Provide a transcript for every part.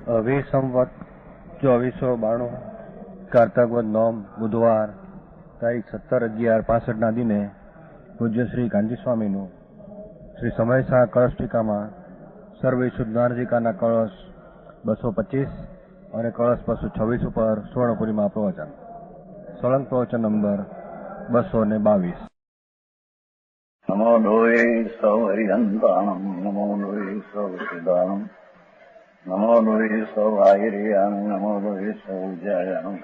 સંવત 2492 કારતક વદ નોમ બુધવાર તારીખ 17/11/65 દિને પૂજ્ય શ્રી કાંજી સ્વામીનું શ્રી સમયસા કળશ ટીકામાં સર્વે શુદ્ધાર્જિકાના કળશ 225 અને કળશ 226 ઉપર સ્વર્ણપુરીમાં પ્રવચન. સળંગ પ્રવચન નંબર 222. નમો લોહે સૌ હરિહંતાણમ નમો લોહે સૌ સિદ્ધાણમ નમો લોહે સૌ આયર્યાણમ નમો લોહે સૌ જયાણમ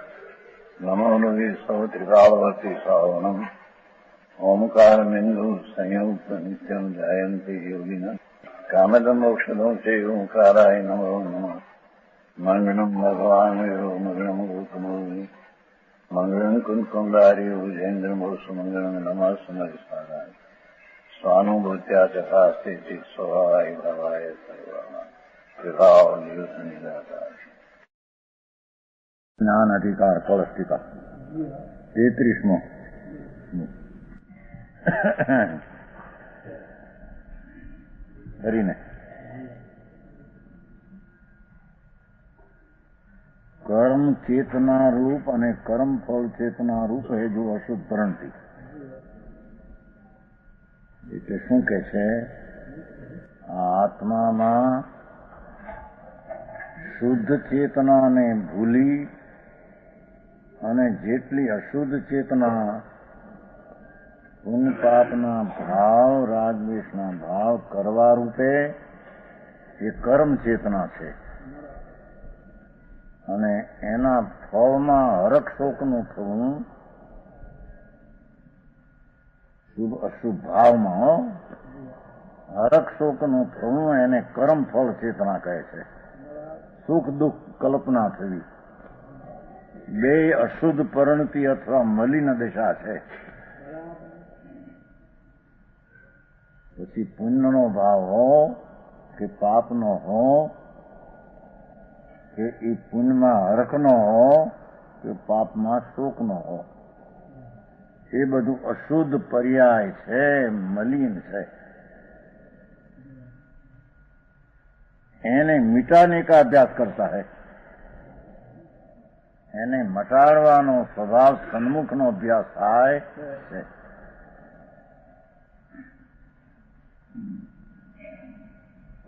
નમો લોહે સૌ ત્રિકાળવતી સાવણમ ઓમકાર બિંદુ સંયુક્ત નિત્યમ જયંતી યોગિન કામદમોક્ષદો છે ઓંકારાય નમો નમઃ. મંગળમ ભગવાન મંગળમ ગૌતમોની મંગળમ કુંકુંડારી ભુજેન્દ્રમો સુમંગળમ નમઃ સમરિસારાય સ્વાનુભૂત્યા ચકાસ્તે ચિત સ્વભાવાય ભવાય સર્વમાં વિભાવ નિયુત નિરાકાર. જ્ઞાન અધિકાર કળશ ટીકા 33મો. કરીને કર્મ ચેતના રૂપ અને કર્મ ફળ ચેતના રૂપ હે જો અશુદ્ધ ભરણતી. એટલે શું કે છે? આત્મામાં શુદ્ધ ચેતનાને ભૂલી અને જેટલી અશુદ્ધ ચેતના પુણ્ય પાપના ભાવ રાગદ્વેષના ભાવ કરવા રૂપે એ કર્મ ચેતના છે અને એના ફળમાં હરખ શોકનું થવું શુભ અશુભ ભાવમાં હરખ શોકનું થવું એને કર્મ ફળ ચેતના કહે છે. સુખ દુઃખ કલ્પના થવી બે અશુદ્ધ પરિણતિ અથવા મલિન દશા છે. પછી પુણ્યનો ભાવ હો કે પાપનો હો કે એ પુણ્યમાં હરખનો હો કે પાપમાં શોકનો હો, એ બધું અશુદ્ધ પર્યાય છે, મલિન છે. એને મિટાને કા અભ્યાસ કરતા હૈ. એને મટાડવાનો સ્વભાવ સન્મુખનો અભ્યાસ થાય છે.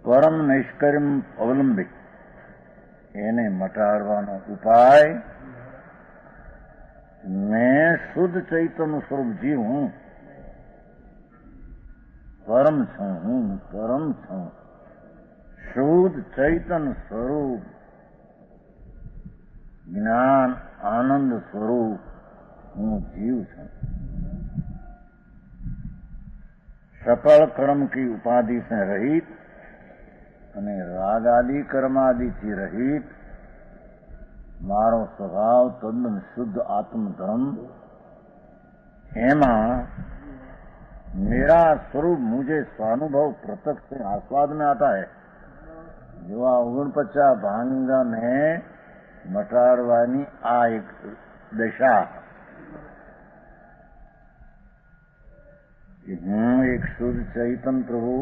પરમ નૈષ્કર્મ અવલંબિત એને મટાડવાનો ઉપાય મેં શુદ્ધ ચૈતન્ય સ્વરૂપ જીવ હું, પરમ છું, હું પરમ છું. શુદ્ધ ચૈતન્ય સ્વરૂપ જ્ઞાન આનંદ સ્વરૂપ હું જીવ છું. सकल कर्म की उपाधि से रहित અને રાગ આદિ કર્માદિથી રહિત મારો સ્વભાવ તદ્દન શુદ્ધ आत्मधर्म, एमा मेरा स्वरूप मुझे स्वानुभव प्रत्यक्ष से आस्वाद में आता है. जो आ 49 ભાંગને મટાડવાની આ એક દશા कि हूँ एक शुद्ध चैतन्य प्रभु,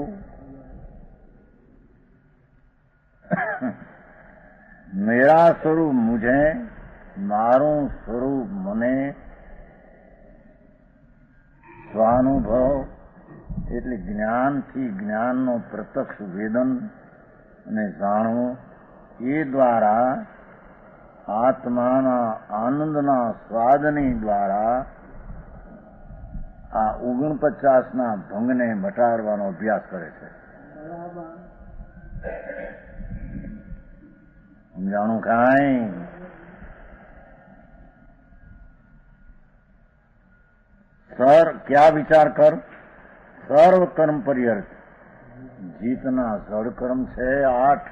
मेरा स्वरूप मुझे, मारू स्वरूप મને સ્વાનુભવ એટલે જ્ઞાનથી જ્ઞાનનો પ્રત્યક્ષ વેદન અને જાણવું, એ દ્વારા આત્માના આનંદના સ્વાદની દ્વારા આ 49ના ભંગને મટાડવાનો અભ્યાસ કરે છે. સમજાણું કાંઈ? क्या विचार कर? सर्व कर्म परिहर्त. જીતના જડ કર્મ છે 8,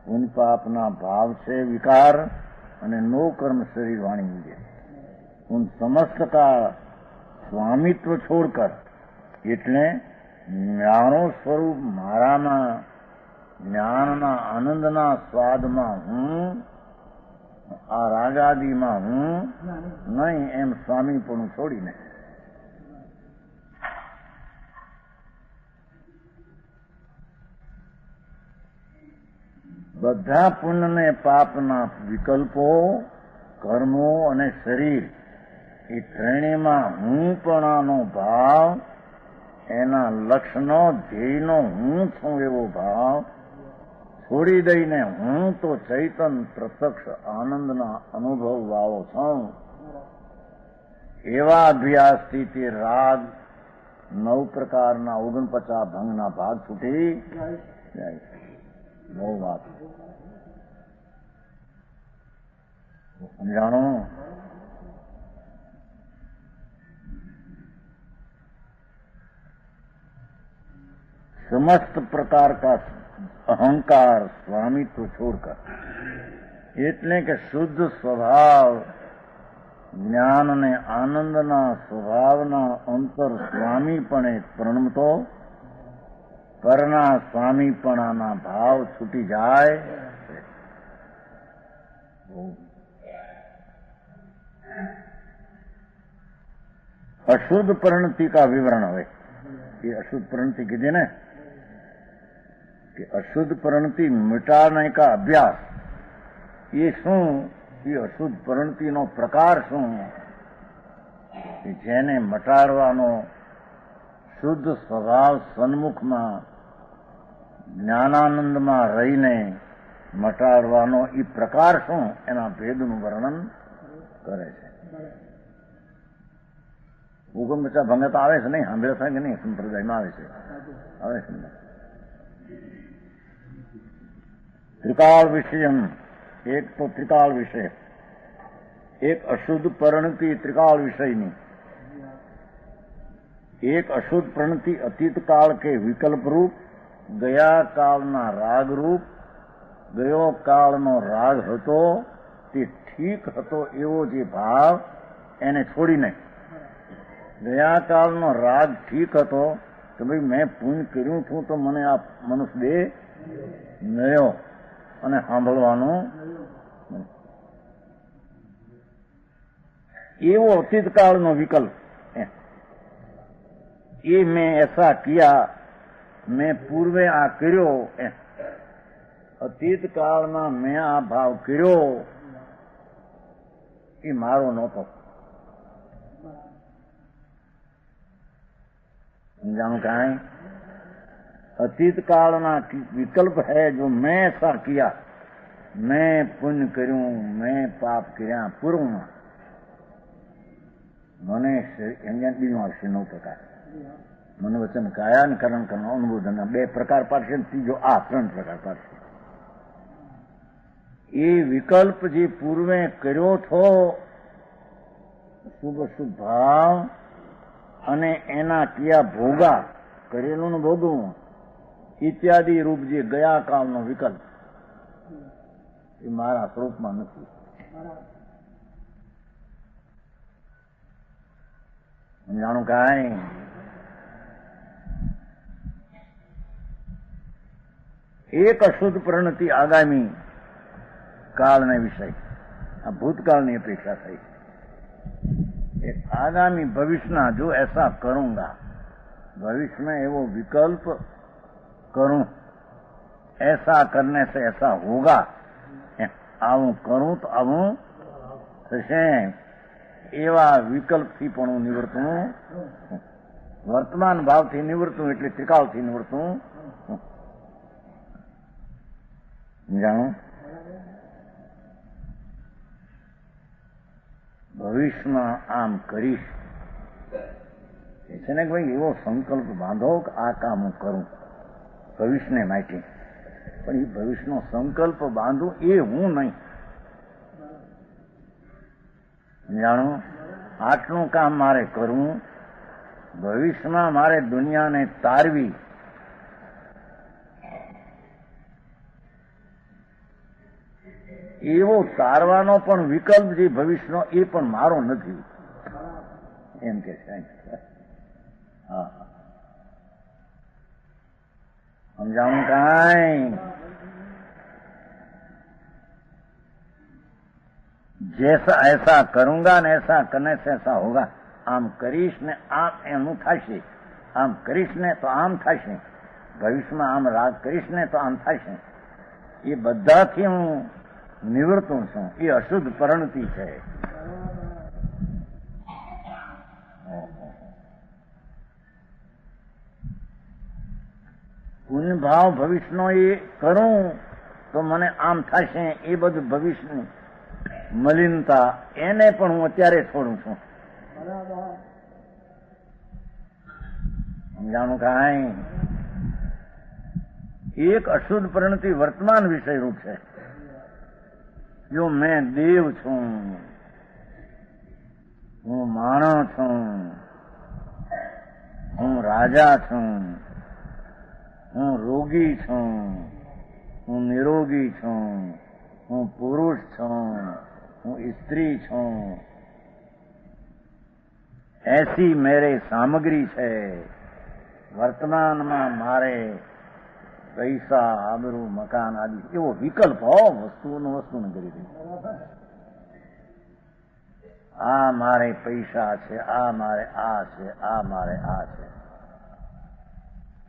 પુण्य पापना भाव से विकार અને नो कर्म शरीर वाणी मुझे, उन समस्त का સ્વામિત્વ છોડકર એટલે મારો સ્વરૂપ મારામાં જ્ઞાનના આનંદના સ્વાદમાં હું, આ રાગાદિમાં હું નહીં એમ સ્વામીપણું છોડીને બધા પુણ્ય ને પાપના વિકલ્પો, કર્મો અને શરીર એ ત્રણેયમાં હુંપણાનો ભાવ, એના લક્ષણો, ધ્યેયનો હું છું એવો ભાવ છોડી દઈને હું તો ચૈતન પ્રત્યક્ષ આનંદના અનુભવ વાળો છું, એવા અભ્યાસથી તે રાગ 9 પ્રકારના 49 ભંગના ભાગ છૂટી જાય. બહુ વાત સમજાણો. समस्त प्रकार का अहंकार स्वामित्व छोड़कर, એટલે કે શુદ્ધ સ્વભાવ, જ્ઞાન ને આનંદના સ્વભાવના અંતર સ્વામીપણે પ્રણમતો પરના સ્વામીપણાના ભાવ છૂટી જાય. अशुद्ध परिणति का विवरण है. ये अशुद्ध परिणति कीधे ने कि अशुद्ध परिणति मिटाने का अभ्यास, ये शू, ये अशुद्ध परिणति नो प्रकार शू, जेने मटाड़वानो शुद्ध स्वभाव सन्मुख में ज्ञानानंद में रहीने मटाड़वानो ई प्रकार शू, एना भेदનું વર્ણન કરે છે. હુકમ બચા ભંગ તો આવે છે નહીં, સાંભળ્યા થાય કે નહીં? સંપ્રદાયમાં આવે છે, આવે છે. ત્રિકાળ વિષયમ, એક તો ત્રિકાળ વિષય, એક અશુદ્ધ પરિણતિ ત્રિકાળ વિષયની, એક અશુદ્ધ પરિણતિ અતીત કાળ કે વિકલ્પ રૂપ, ગયા કાળના રાગ રૂપ. ગયો કાળનો રાગ હતો તે ઠીક હતો એવો જે ભાવ એને છોડીને, ગયા કાળનો રાગ ઠીક હતો કે ભાઈ મેં પુણ્ય કર્યું છું તો મને આ મનુષ્ય દેહ મળ્યો અને સાંભળવાનું, એવો અતીત કાળનો વિકલ્પ, ये मैं ऐसा किया, मैं पूर्वे आ કર્યો, અતીત કાળમાં મેં આ ભાવ કર્યો એ મારો નહોતો. समझाऊं कहीं? अतीत कालना विकल्प है जो मैं ऐसा किया, मैं पुण्य करूं, मैं पाप કર્યા પૂર્વ में મને બીજું આવશે 9 પ્રકાર. मन वचन काया ने करण करना अनुबोधन 2 प्रकार पाडશે, ત્રીજો આ 3 પ્રકાર પાડશે. એ વિકલ્પ જે પૂર્વે કર્યો થો શુભ શુભ ભાવ અને એના ક્યા ભોગા, કરેલું ભોગવું ઇત્યાદિ રૂપ જે ગયા કાળનો વિકલ્પ એ મારા સ્વરૂપમાં નથી. જાણું કાંઈ? એક અશુદ્ધ પરિણતિ આગામી કાળને વિષય, આ ભૂતકાળની અપેક્ષા થઈ. एक आगामी भविष्य ना जो ऐसा करूंगा, भविष्य में वो विकल्प करूं, ऐसा करने से ऐसा होगा, आवू करूं तो आवू थशे, एवा विकल्प थी पण निवृत्तुं, वर्तमान भाव थी निवृत्तुं એટલે ત્રિકાળ થી નિવૃત્તું. જાણો ભવિષ્યમાં આમ કરીશ છે ને કે ભાઈ એવો સંકલ્પ બાંધો કે આ કામ હું કરું ભવિષ્યને માટે, પણ એ ભવિષ્યનો સંકલ્પ બાંધું એ હું નહીં. જાણો આટલું કામ મારે કરવું, ભવિષ્યમાં મારે દુનિયાને તારવી, એવો તારવાનો પણ વિકલ્પ જે ભવિષ્યનો એ પણ મારો નથી એમ કે છે. હા, સમજાવું કાંઈ? जैसा ऐसा करूंगा ने ऐसा करने से ऐसा होगा, आम करीश ने आम एनु थाशे, आम करीश ने तो आम थाशे, भविष्य में आम राग करीश ने तो आम थाशे, એ બધાથી હું નિવૃત્તું છું. એ અશુદ્ધ પરિણતિ છે. પુણ્ય ભાવ ભવિષ્યનો એ કરું તો મને આમ થશે, એ બધું ભવિષ્યની મલિનતા એને પણ હું અત્યારે છોડું છું. સમજાણું કાંઈ? એક અશુદ્ધ પરિણતિ વર્તમાન વિષય રૂપ છે. જો મેં દેવ છું, હું માણસ છું, હું રાજા છું, હું રોગી છું, હું નિરોગી છું, હું પુરુષ છું, હું સ્ત્રી છું, એસી મેરે સામગ્રી છે. વર્તમાનમાં મારે પૈસા, આબરૂ, મકાન આદિ એવો વિકલ્પ હો, વસ્તુને કરી દે. આ મારે પૈસા છે, આ મારે આ છે, આ મારે આ છે,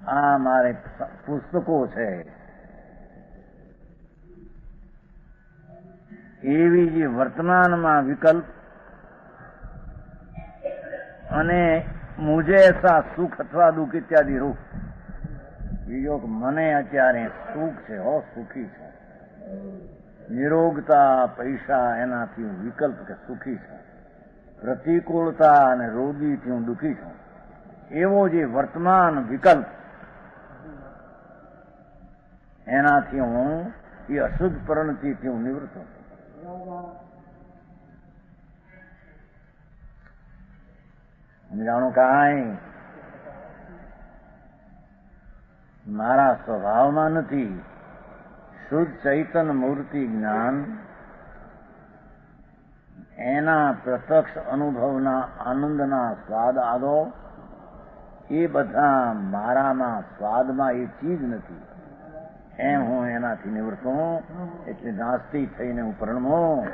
આ મારે પુસ્તકો છે. એવી જે વર્તમાનમાં વિકલ્પ અને મુજે એસા સુખ અથવા દુઃખ ઇત્યાદિ રૂપ, બીજો મને અત્યારે સુખ છે, હો સુખી છે. નિરોગતા, પૈસા એનાથી હું વિકલ્પ કે સુખી છું. પ્રતિકૂળતા અને રોગીથી હું દુઃખી છું. એવો જે વર્તમાન વિકલ્પ, એનાથી હું એ અશુદ્ધ પરિણતિથી હું નિવૃત્ત છું. સમજાણું કાંઈ? મારા સ્વભાવમાં નથી. શુદ્ધ ચૈતન મૂર્તિ જ્ઞાન, એના પ્રત્યક્ષ અનુભવના આનંદના સ્વાદ આદો, એ બધા મારામાં સ્વાદમાં એ ચીજ નથી. એમ હું એનાથી નિવૃત્ત હું, એટલે નાસ્તિક થઈને હું પરણમું.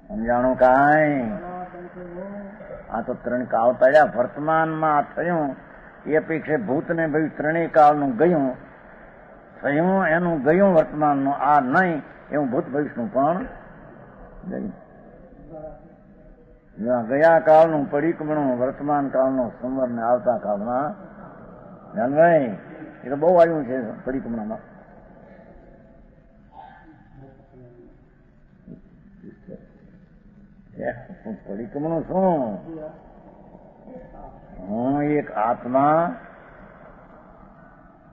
સમજાણું કાંઈ? આ તો ત્રણ કાળ પડ્યા. વર્તમાનમાં થયું એ અપેક્ષે ભૂતને ભાઈ ત્રણેય કાળનું ગયું થયું, એનું ગયું વર્તમાનનું. આ નહીં એવું ભૂત ભવિષ્યનું પણ ગયું. ગયા કાળનું પડીકમણું વર્તમાન કાળનું સંવર ને આવતા કાળમાં ધ્યાનભાઈ એ તો બહુ આવ્યું છે પડીકમણામાં. પડીકમણું શું? હું એક આત્મા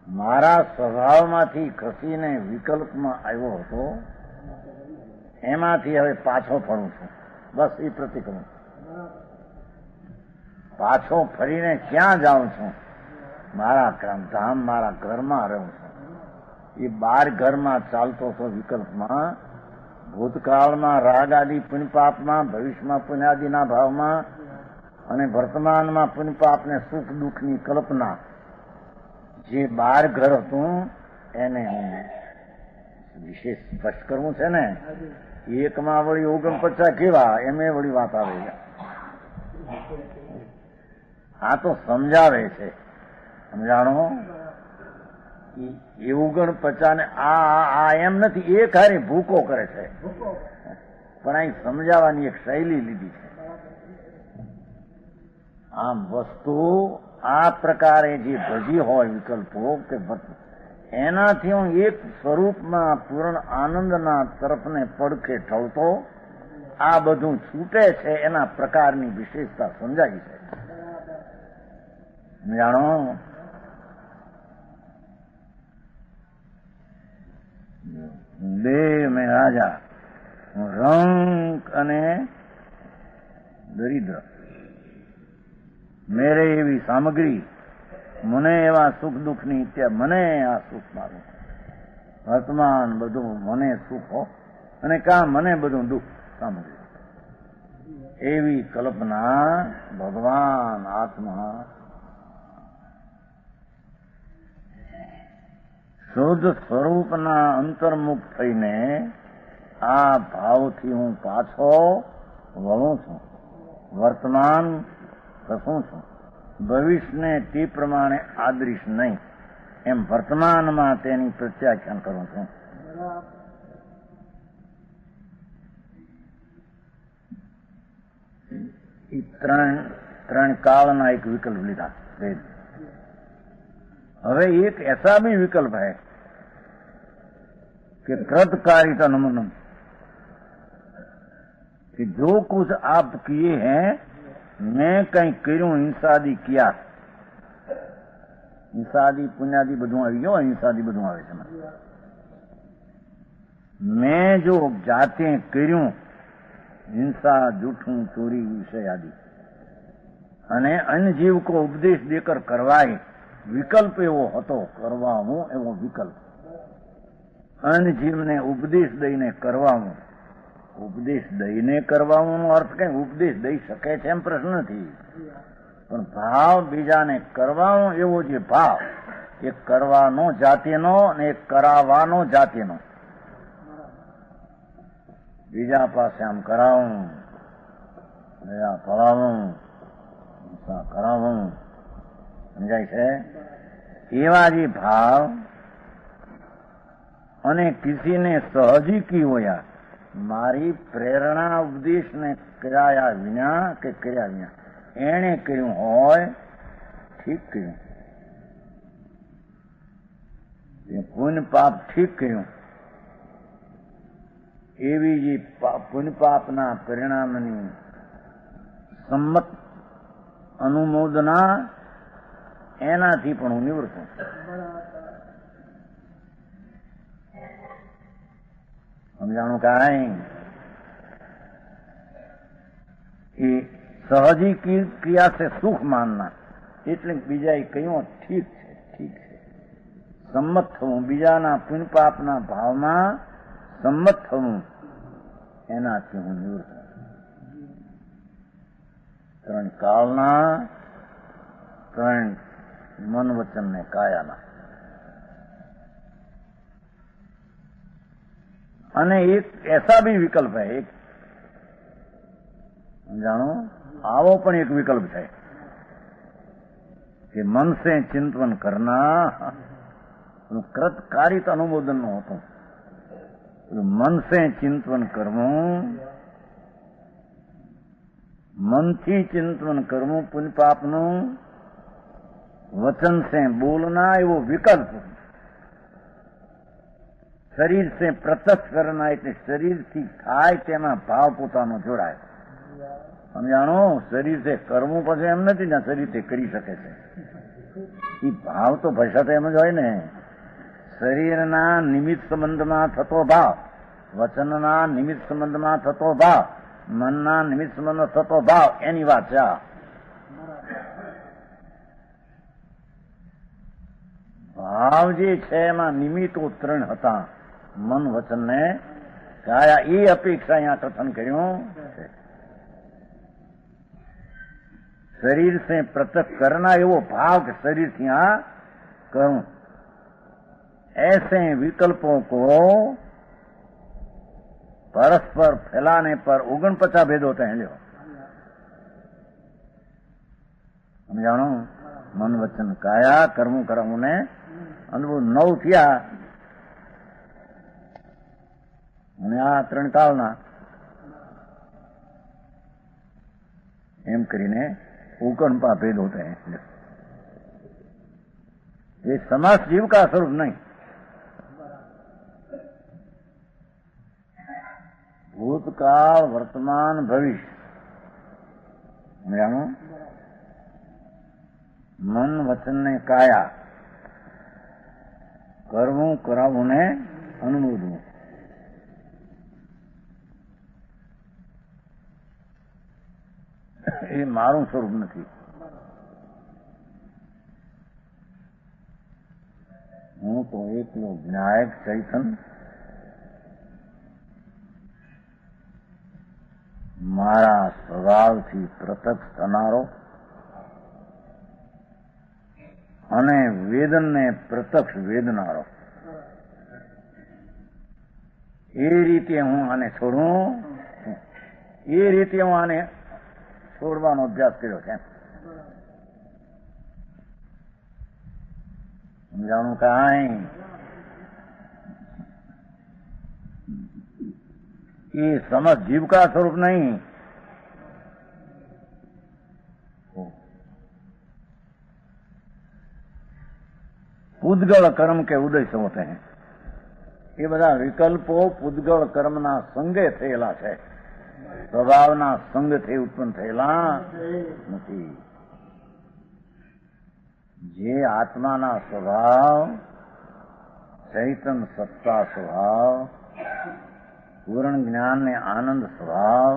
મારા સ્વભાવમાંથી ખસીને વિકલ્પમાં આવ્યો હતો, એમાંથી હવે પાછો ફરું છું. બસ એ પ્રતિક્રમણ. પાછો ફરીને ક્યાં જાઉં છું? મારા ધામ, મારા ઘરમાં રહું છું. એ 12 ઘરમાં ચાલતો હતો વિકલ્પમાં. ભૂતકાળમાં રાગ આદિ પુણ્યપાપમાં, ભવિષ્યમાં પુણ્યાદિના ભાવમાં, અને વર્તમાનમાં પુણ્યપાપને સુખ દુઃખની કલ્પના. જે 12 ઘર હતું એને હું વિશેષ સ્પષ્ટ કરવું છે ને. એકમાં વળી 49 કેવા, એમે વળી વાત આવે. આ તો સમજાવે છે. સમજાણો? એ 49 ને આ એમ નથી, એ ખારી ભૂકો કરે છે, પણ અહીં સમજાવવાની એક શૈલી લીધી છે. આમ વસ્તુ આ પ્રકારે જે ભજી હોય વિકલ્પો કે એનાથી હું એક સ્વરૂપમાં પૂર્ણ આનંદના તરફને પડખે ઠળતો આ બધું છૂટે છે, એના પ્રકારની વિશેષતા સમજાય છે. જાણો? દેવ મેં રાજા, હું રંક અને દરિદ્ર, મેરે એવી સામગ્રી, મને એવા સુખ દુઃખની ઇત્યા, મને આ સુખ મારું વર્તમાન બધું મને સુખ હો, અને કાં મને બધું દુઃખ સામગ્રી. એવી કલ્પના ભગવાન આત્મા શુદ્ધ સ્વરૂપના અંતર્મુખ થઈને આ ભાવથી હું પાછો વળું છું. વર્તમાન ખસું છું. ભવિષ્યને તે પ્રમાણે આદરીશ નહીં. એમ વર્તમાનમાં તેની પ્રત્યાખ્યાન કરું છું. એ ત્રણ काल एक विकल्प लिखा वेद. હવે एक ऐसा भी विकल्प है कि कृतकारिता नमनम, कि जो कुछ आप किए हैं, मैं कहीं કર્યું હિંસાદી किया, હિંસાદી પુણ્યાદી બધું આવી ગયો, હિંસાદી બધું આવે છે. મેં જો જાતે કર્યું हिंसा, जूठूं, चोरी, विषय आदि, અને અન્ય જીવ કો ઉપદેશ દેકર કરવાય, વિકલ્પ એવો હતો, કરવાનું એવો વિકલ્પ. અન્ય જીવને ઉપદેશ દઈને કરવાનું. ઉપદેશ દઈને કરવાનો અર્થ કઈ ઉપદેશ દઈ શકે છે એમ પ્રશ્ન નથી, પણ ભાવ બીજાને કરવાનો એવો જે ભાવ, એક કરવાનો જાતિનો અને એક કરાવવાનો જાતિનો. બીજા પાસે આમ કરાવું, દયા ફળાવું, હિંસા કરાવું, સમજાય છે? એવા જે ભાવ અને કિસીને સહજીકી હોયા, મારી પ્રેરણા ઉપદેશને કર્યા વિના કે કર્યા વિના એણે કર્યું હોય, ઠીક કર્યું, પુણ્ય પાપ ઠીક કર્યું, એવી જે પુણ્ય પાપના પરિણામની સંમત અનુમોદના, એનાથી પણ હું નિવૃત્ત છું. સમજાણું કાંઈ? એ સહજી ક્રિયા છે સુખ માનના, એટલે બીજા એ કહ્યું ઠીક છે, ઠીક છે. સંમત થવું, બીજાના પુણ્ય પાપના ભાવમાં સંમત થવું, એનાથી હું નિવૃત્ત છું. ત્રણ કાળના, ત્રણ મન વચન ને કાયાના. અને એક ऐसा भी विकल्प है, एक जानो आवो पण एक विकल्प है कि मन से चिंतन करना, कृतकारित अनुमोदन નો હતો. મન સે ચિંતન કરવું, મનથી ચિંતન કરવું પુણ્ય પાપનું, વચન સે બોલના એવો વિકલ્પ, શરીર સે પ્રત્યક્ષ કરના એટલે શરીરથી થાય તેમાં ભાવ પોતાનો જોડાય. સમજાણો? શરીરથી કરવું પછી એમ નથી ને શરીરથી કરી શકે છે, એ ભાવ તો ભાષા તો એમ જ હોય ને. શરીરના નિમિત્ત સંબંધમાં થતો ભાવ, વચનના નિમિત્ત સંબંધમાં થતો ભાવ, મનના નિમિત્ત સંબંધ થતો ભાવ, એની વાત છે. ભાવ જે છે એમાં નિમિત્તો ત્રણ હતા, મન, વચન ને કાયા. એ અપેક્ષા અહીંયા કથન કર્યું છે. શરીર સે પ્રત્યક્ષ કરના એવો ભાવ કે શરીરથી આ કરું, ऐसे विकल्पों को परस्पर फैलाने पर 49 भेद होते हैं. लो समझाणो? मन वचन काया कर्म कर्म ने अनुभव 9 થયા, અને આ ત્રણ કાળના એમ કરીને 49 भेद होते हैं. ये समास जीव का स्वरूप नहीं, ભૂતકાળ, વર્તમાન, ભવિષ્ય. જાણો? મન વચન ને કાયા, કરવું કરાવવું ને અનુમોદવું. એ મારું સ્વરૂપ નથી. હું તો એકલો જ્ઞાયક ચૈતન, મારા સ્વભાવથી પ્રત્યક્ષ થનારો અને વેદનને પ્રત્યક્ષ વેદનારો. એ રીતે હું આને છોડું, એ રીતે હું આને છોડવાનો અભ્યાસ કર્યો છે. સમજાણું કાંઈ? એ સમજ જીવકા સ્વરૂપ नहीं। પૂદગળ કર્મ કે ઉદય સે હોતે હૈ। એ બધા વિકલ્પો પૂદગળ કર્મના સંગે થયેલા છે, સ્વભાવના સંગથી ઉત્પન્ન થયેલા નથી। જે આત્માના સ્વભાવ, ચૈતન સત્તા સ્વભાવ, પૂર્ણ જ્ઞાન ને આનંદ સ્વભાવ,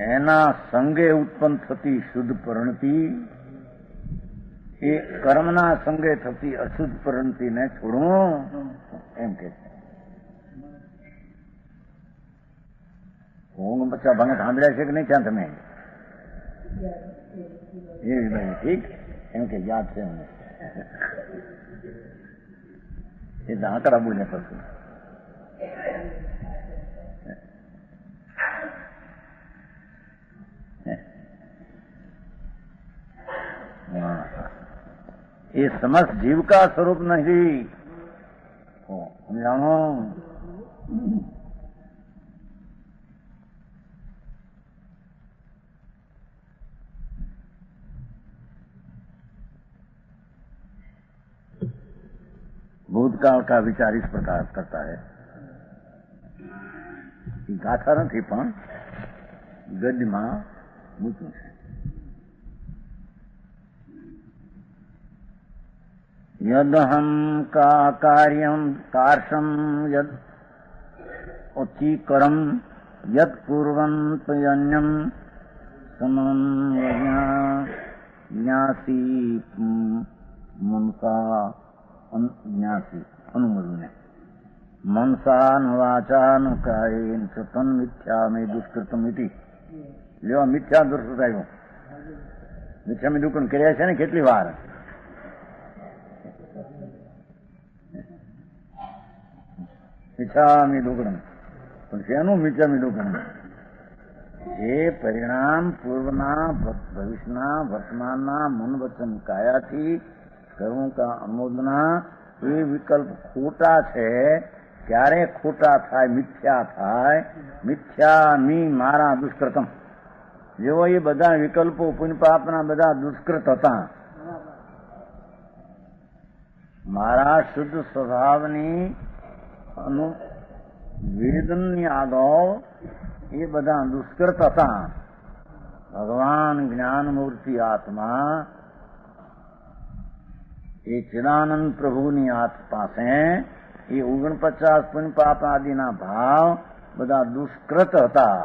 એના સંગે ઉત્પન્ન થતી શુદ્ધ પરિણતિ એ કર્મના સંગે થતી અશુદ્ધ પરિણતિને છોડવું એમ કે છે। ઊંઘ બચ્ચા ભંગ સાંભળ્યા છે કે નહીં ત્યાં તમે? એ ઠીક એમ કે યાદ છે મને, એ આંકડા બોલે પછી એ સમસ્ત જીવ का स्वरूप नहीं। समझाओ भूतकाल का विचार इस प्रकार करता है। गाथा नहीं पण गद्यमां मूक्યું છે। यदहम का कार्यम कार्षम यद उच्चीकरम यद कुर्वन्त यज्ञम समन्वज्ञासी मनसा ज्ञासी अनुमरुने मनसा वाचा न कायेन तन मिथ्या में दुष्कृतम इति। लेवा मिथ्या दुष्कृत આવ્યો। મિથ્યા में દુઃખ કર્યા છે ને કેટલી વાર? મિથ્યામી દુગણ પણ શેનું મિથ્યામી દુગણ? જે પરિણામ પૂર્વના, ભવિષ્યના, વર્તમાનના મન વચન કાયાથી કર્મો કા અનુમોદના એ વિકલ્પ ખોટા છે। ક્યારે ખોટા થાય? મિથ્યા થાય। મિથ્યામી મારા દુષ્કૃતમ। જેવો એ બધા વિકલ્પો પુણ્ય પાપના બધા દુષ્કૃત હતા, મારા શુદ્ધ સ્વભાવની વેદનની આગળ એ બધા દુષ્કૃત હતા। ભગવાન જ્ઞાન મૂર્તિ આત્મા એ ચિદાનંદ પ્રભુની હાથ પાસે એ 49 પુણ્ય પાપ આદિના ભાવ બધા દુષ્કૃત હતા।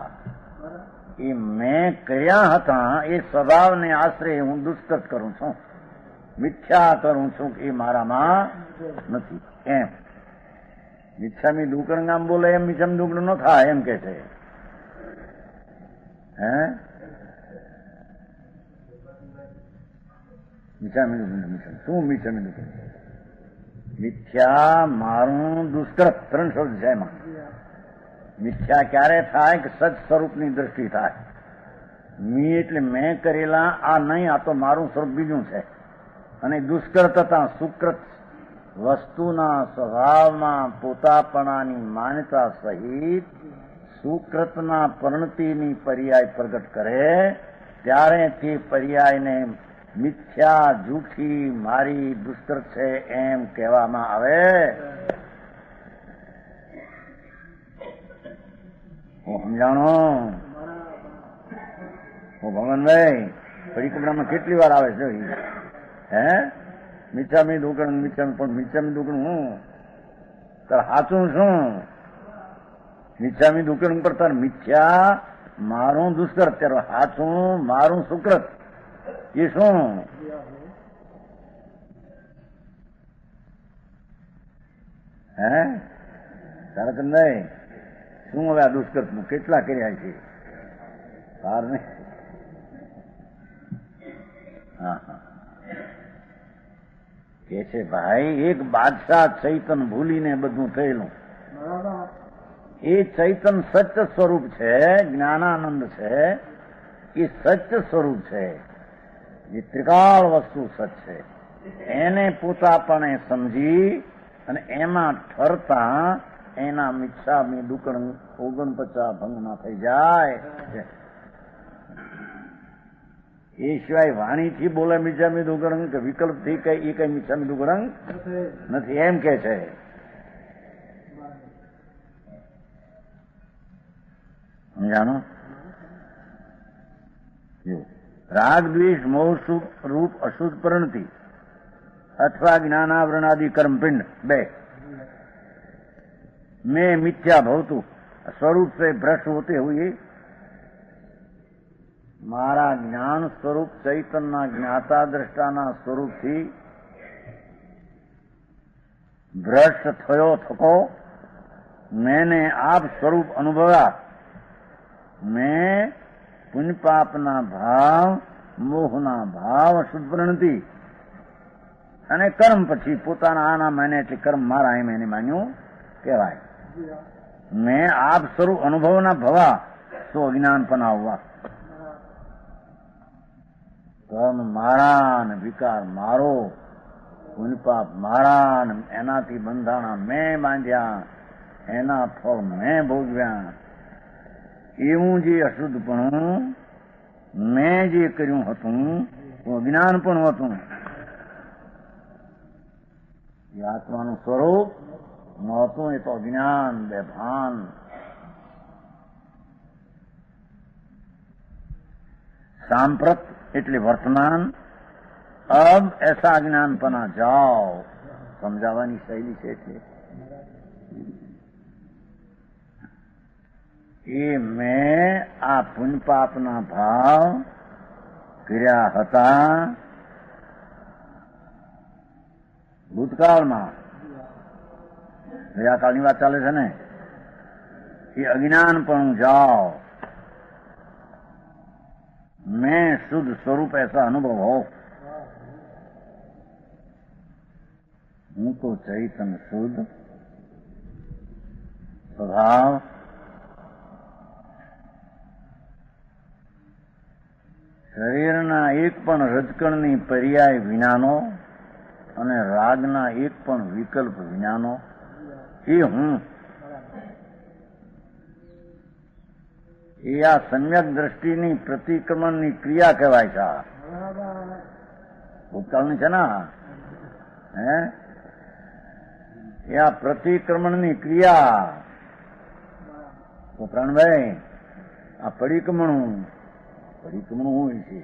એ મેં કર્યા હતા એ સ્વભાવને આશરે હું દુષ્કૃત કરું છું, મિથ્યા કરું છું, એ મારામાં નથી એમ। મિથ્યામી દુકણ ગામ બોલે એમ મિથ્યામી દુકણ ન થાય એમ કે છે। હે મિથ્યામી દુકણ શું? મિથ્યામી દુકણ મિથ્યા મારું દુષ્કૃત 3 શબ્દ છે એમાં। મિથ્યા ક્યારે થાય કે સચ સ્વરૂપની દ્રષ્ટિ થાય। મી એટલે મેં કરેલા આ નહીં, આ તો મારું સ્વરૂપ બીજું છે। અને દુષ્કૃતતા સુકૃત વસ્તુના સ્વભાવમાં પોતાપણાની માન્યતા સહિત સુકૃતના પરિણતિની પર્યાય પ્રગટ કરે ત્યારે તે પર્યાયને મિથ્યા, જૂઠી, મારી, દુષ્કૃત છે એમ કહેવામાં આવે। સમજાણો? ભગવાનભાઈ ફરી કપડામાં કેટલી વાર આવે છે? હે મિથ્યામી દુકણ, મિથ્યામી પણ મિથ્યામી દુકણ હું તાર સાચું શું? મિથ્યામી દુકણ પર તાર મિથ્યા મારું દુષ્કૃત, ત્યારે સાચું મારું સુકૃત એ શું? હે તારકંદભાઈ શું હવે આ દુષ્કૃતનું કેટલા કર્યા છે? બાર ને હા હા કે છે ભાઈ એક બાદશાહ ચૈતન ભૂલીને બધું થયેલું। એ ચૈતન સત્ય સ્વરૂપ છે, જ્ઞાનાનંદ છે, એ સત્ય સ્વરૂપ છે। જે ત્રિકાળ વસ્તુ સત છે એને પોતાપણે સમજી અને એમાં ઠરતા એના મિચ્છામી દુકણ 49 ભંગ ના થઈ જાય. એ સિવાય વાણીથી બોલે મિચ્છામી દુકડંગ કે વિકલ્પથી કઈ એ કઈ મિચ્છામી દુકડંગ નથી એમ કે છે. સમજાણો? રાગ દ્વેષ મોહ રૂપ અશુદ્ધ પરિણતિ अथवा ज्ञानावरणादि कर्मपिंड 2 में मिथ्या भवतु स्वरूप से भ्रष्ट होते हुए मारा ज्ञान स्वरूप चैतन्य ज्ञाता दृष्टाना स्वरूप थी भ्रष्ट थयो थको मैंने आप स्वरूप अनुभव्या मैं पुण्य पापना भाव मोहना भाव અશુદ્ધ પરિણતિ અને કર્મ પછી પોતાના આના માને એટલે કર્મ મારા એમ એને માન્યું કહેવાય. મેં આપ સ્વરૂપ અનુભવના ભવા તો અજ્ઞાન પણ આવવા કર્મ મારા ને વિકાર મારો પુણ્યપાપ મારા ને એનાથી બંધાણા મેં બાંધ્યા એના ફળ મેં ભોગવ્યા એવું જે અશુદ્ધપણું મેં જે કર્યું હતું અજ્ઞાન પણ હતું. એ આત્માનું સ્વરૂપ નહોતું, એ તો અજ્ઞાન બેભાન. सांप्रत એટલે વર્તમાન. अब ऐसा अज्ञानपना जाओ સમજાવવાની શૈલી છે એ મેં આ પુણ્ય પાપના ભાવ કર્યા હતા ભૂતકાળમાં. ગયા કાળની વાત ચાલે છે ને. એ અજ્ઞાન પણ જાઓ मैं शुद्ध स्वरूप ऐसा अनुभव हो. हूं तो चैतन्य शुद्ध स्वभाव શરીરના એક પણ રજકણની પર્યાય વિનાનો અને રાગના એક પણ વિકલ્પ વિનાનો એ હું. એ આ સમ્યક દ્રષ્ટિની પ્રતિક્રમણની ક્રિયા કહેવાય છે. ભૂતકાળની છે ને હે એ આ પ્રતિક્રમણની ક્રિયા. તો પ્રાણભાઈ આ પરિક્રમણું હોય છે.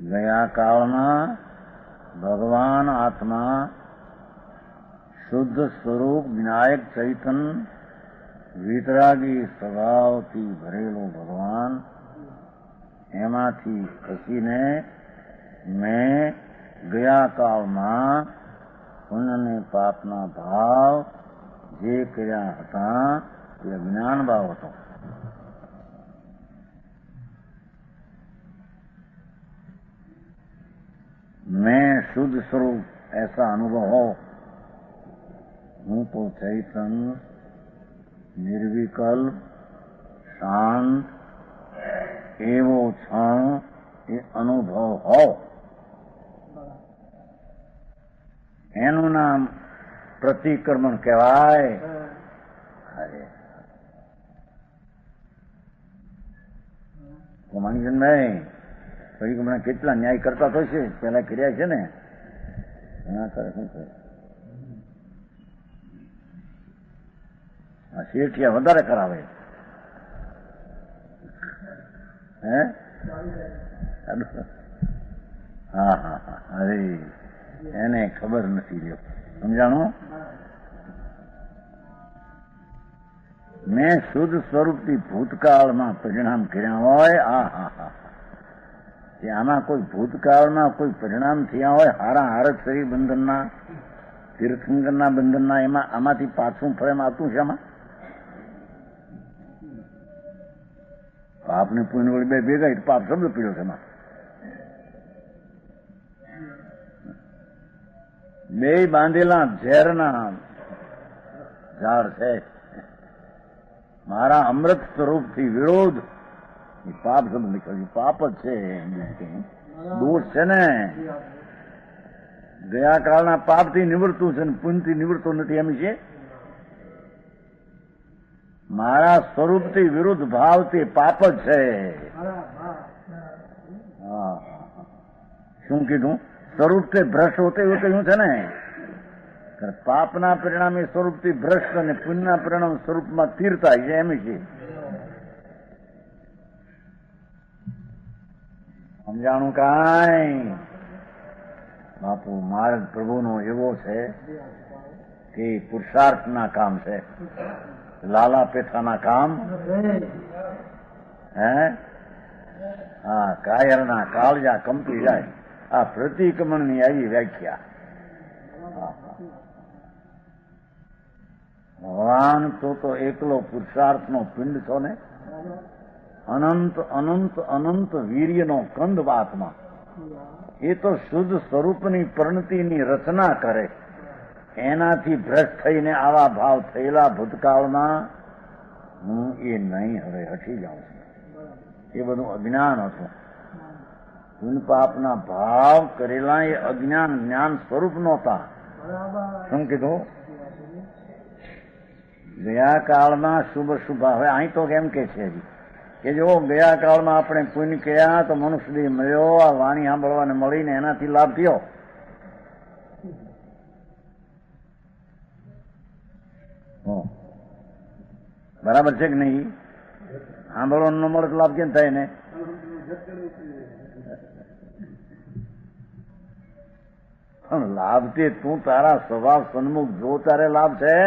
ગયા કાળમાં ભગવાન આત્મા શુદ્ધ સ્વરૂપ વિનાયક ચૈતન વિતરાગી સ્વભાવથી ભરેલો ભગવાન એમાંથી ખસીને મેં ગયા કાળમાં પુણ્ય અને પાપના ભાવ જે કર્યા હતા તે અજ્ઞાન ભાવ હતો. मैं शुद्ध स्वरूप ऐसा अनुभव हो. हूं तो चैतन निर्विकल्प शांत एवो क्षण એ અનુભવ હો. એનું નામ પ્રતિક્રમણ કહેવાય. અરે માનીજનભાઈ પરિક્રમણ કેટલા ન્યાય કરતા તો છે પેલા કર્યા છે ને ઘણા કરે શું કરે. આ શેઠિયા વધારે કરાવે હે. હા હા હા અરે એને ખબર નથી રહ્યો. સમજાણું? મેં શુદ્ધ સ્વરૂપથી ભૂતકાળમાં પરિણામ કર્યા હોય. હા હા હા આમાં કોઈ ભૂતકાળમાં કોઈ પરિણામ થયા હોય હારા હારક શરીર બંધનના તીર્થંકરના બંધનના એમાં આમાંથી પાછું ફળ એમ આવતું છે. આમાં પાપ ને પુણ્ય વળી બે ભેગા પાપ શબ્દ પીડ્યો છે. એમાં બે બાંધેલા ઝેરના ઝાડ છે. મારા અમૃત સ્વરૂપથી વિરોધ, એ પાપ શબ્દ નીકળ્યું, પાપ જ છે, દોષ છે ને. ગયા કાળના પાપથી નિવૃત્તું છે ને પુણ્યથી નિવૃત્તું નથી એમ છે. મારા સ્વરૂપથી વિરુદ્ધ ભાવથી પાપ જ છે. હા, શું કીધું? સ્વરૂપથી ભ્રષ્ટ હોતે એવું કહ્યું છે ને. પાપના પરિણામે સ્વરૂપથી ભ્રષ્ટ અને પુણ્યના પરિણામ સ્વરૂપમાં સ્થિર થાય છે એમ છે. સમજાણું કાંઈ? બાપુ માર્ગ પ્રભુનો એવો છે કે પુરુષાર્થના કામ છે, લાલા પેથાના કામ હે. હા, કાયરના કાળજા કંપી જાય. આ પ્રતિક્રમણની આવી વ્યાખ્યા. ભગવાન તો એકલો પુરુષાર્થનો પિંડ છો ને, અનંત અનંત અનંત વીર્યનો કંદ આત્મા. એ તો શુદ્ધ સ્વરૂપની પરિણતિની રચના કરે. એનાથી ભ્રષ્ટ થઈને આવા ભાવ થયેલા ભૂતકાળમાં હું એ નહીં હવે હટી જાઉં છું. એ બધું અજ્ઞાન હતું. પુણ્ય પાપના ભાવ કરેલા એ અજ્ઞાન જ્ઞાન સ્વરૂપ નહોતા. શું કીધું? ગયા કાળમાં શુભ શુભ. હવે અહીં તો કેમ કે છે કે જો ગયા કાળમાં આપણે પુણ્ય કર્યા તો મનુષ્ય દેહ મળ્યો, આ વાણી સાંભળવાને મળીને એનાથી લાભ થયો. બરાબર છે કે નહીં? સાંભળવાનો ન મળે તો લાભ કેમ થાય ને? પણ લાભ તે તું તારા સ્વભાવ સન્મુખ જો તારે લાભ છે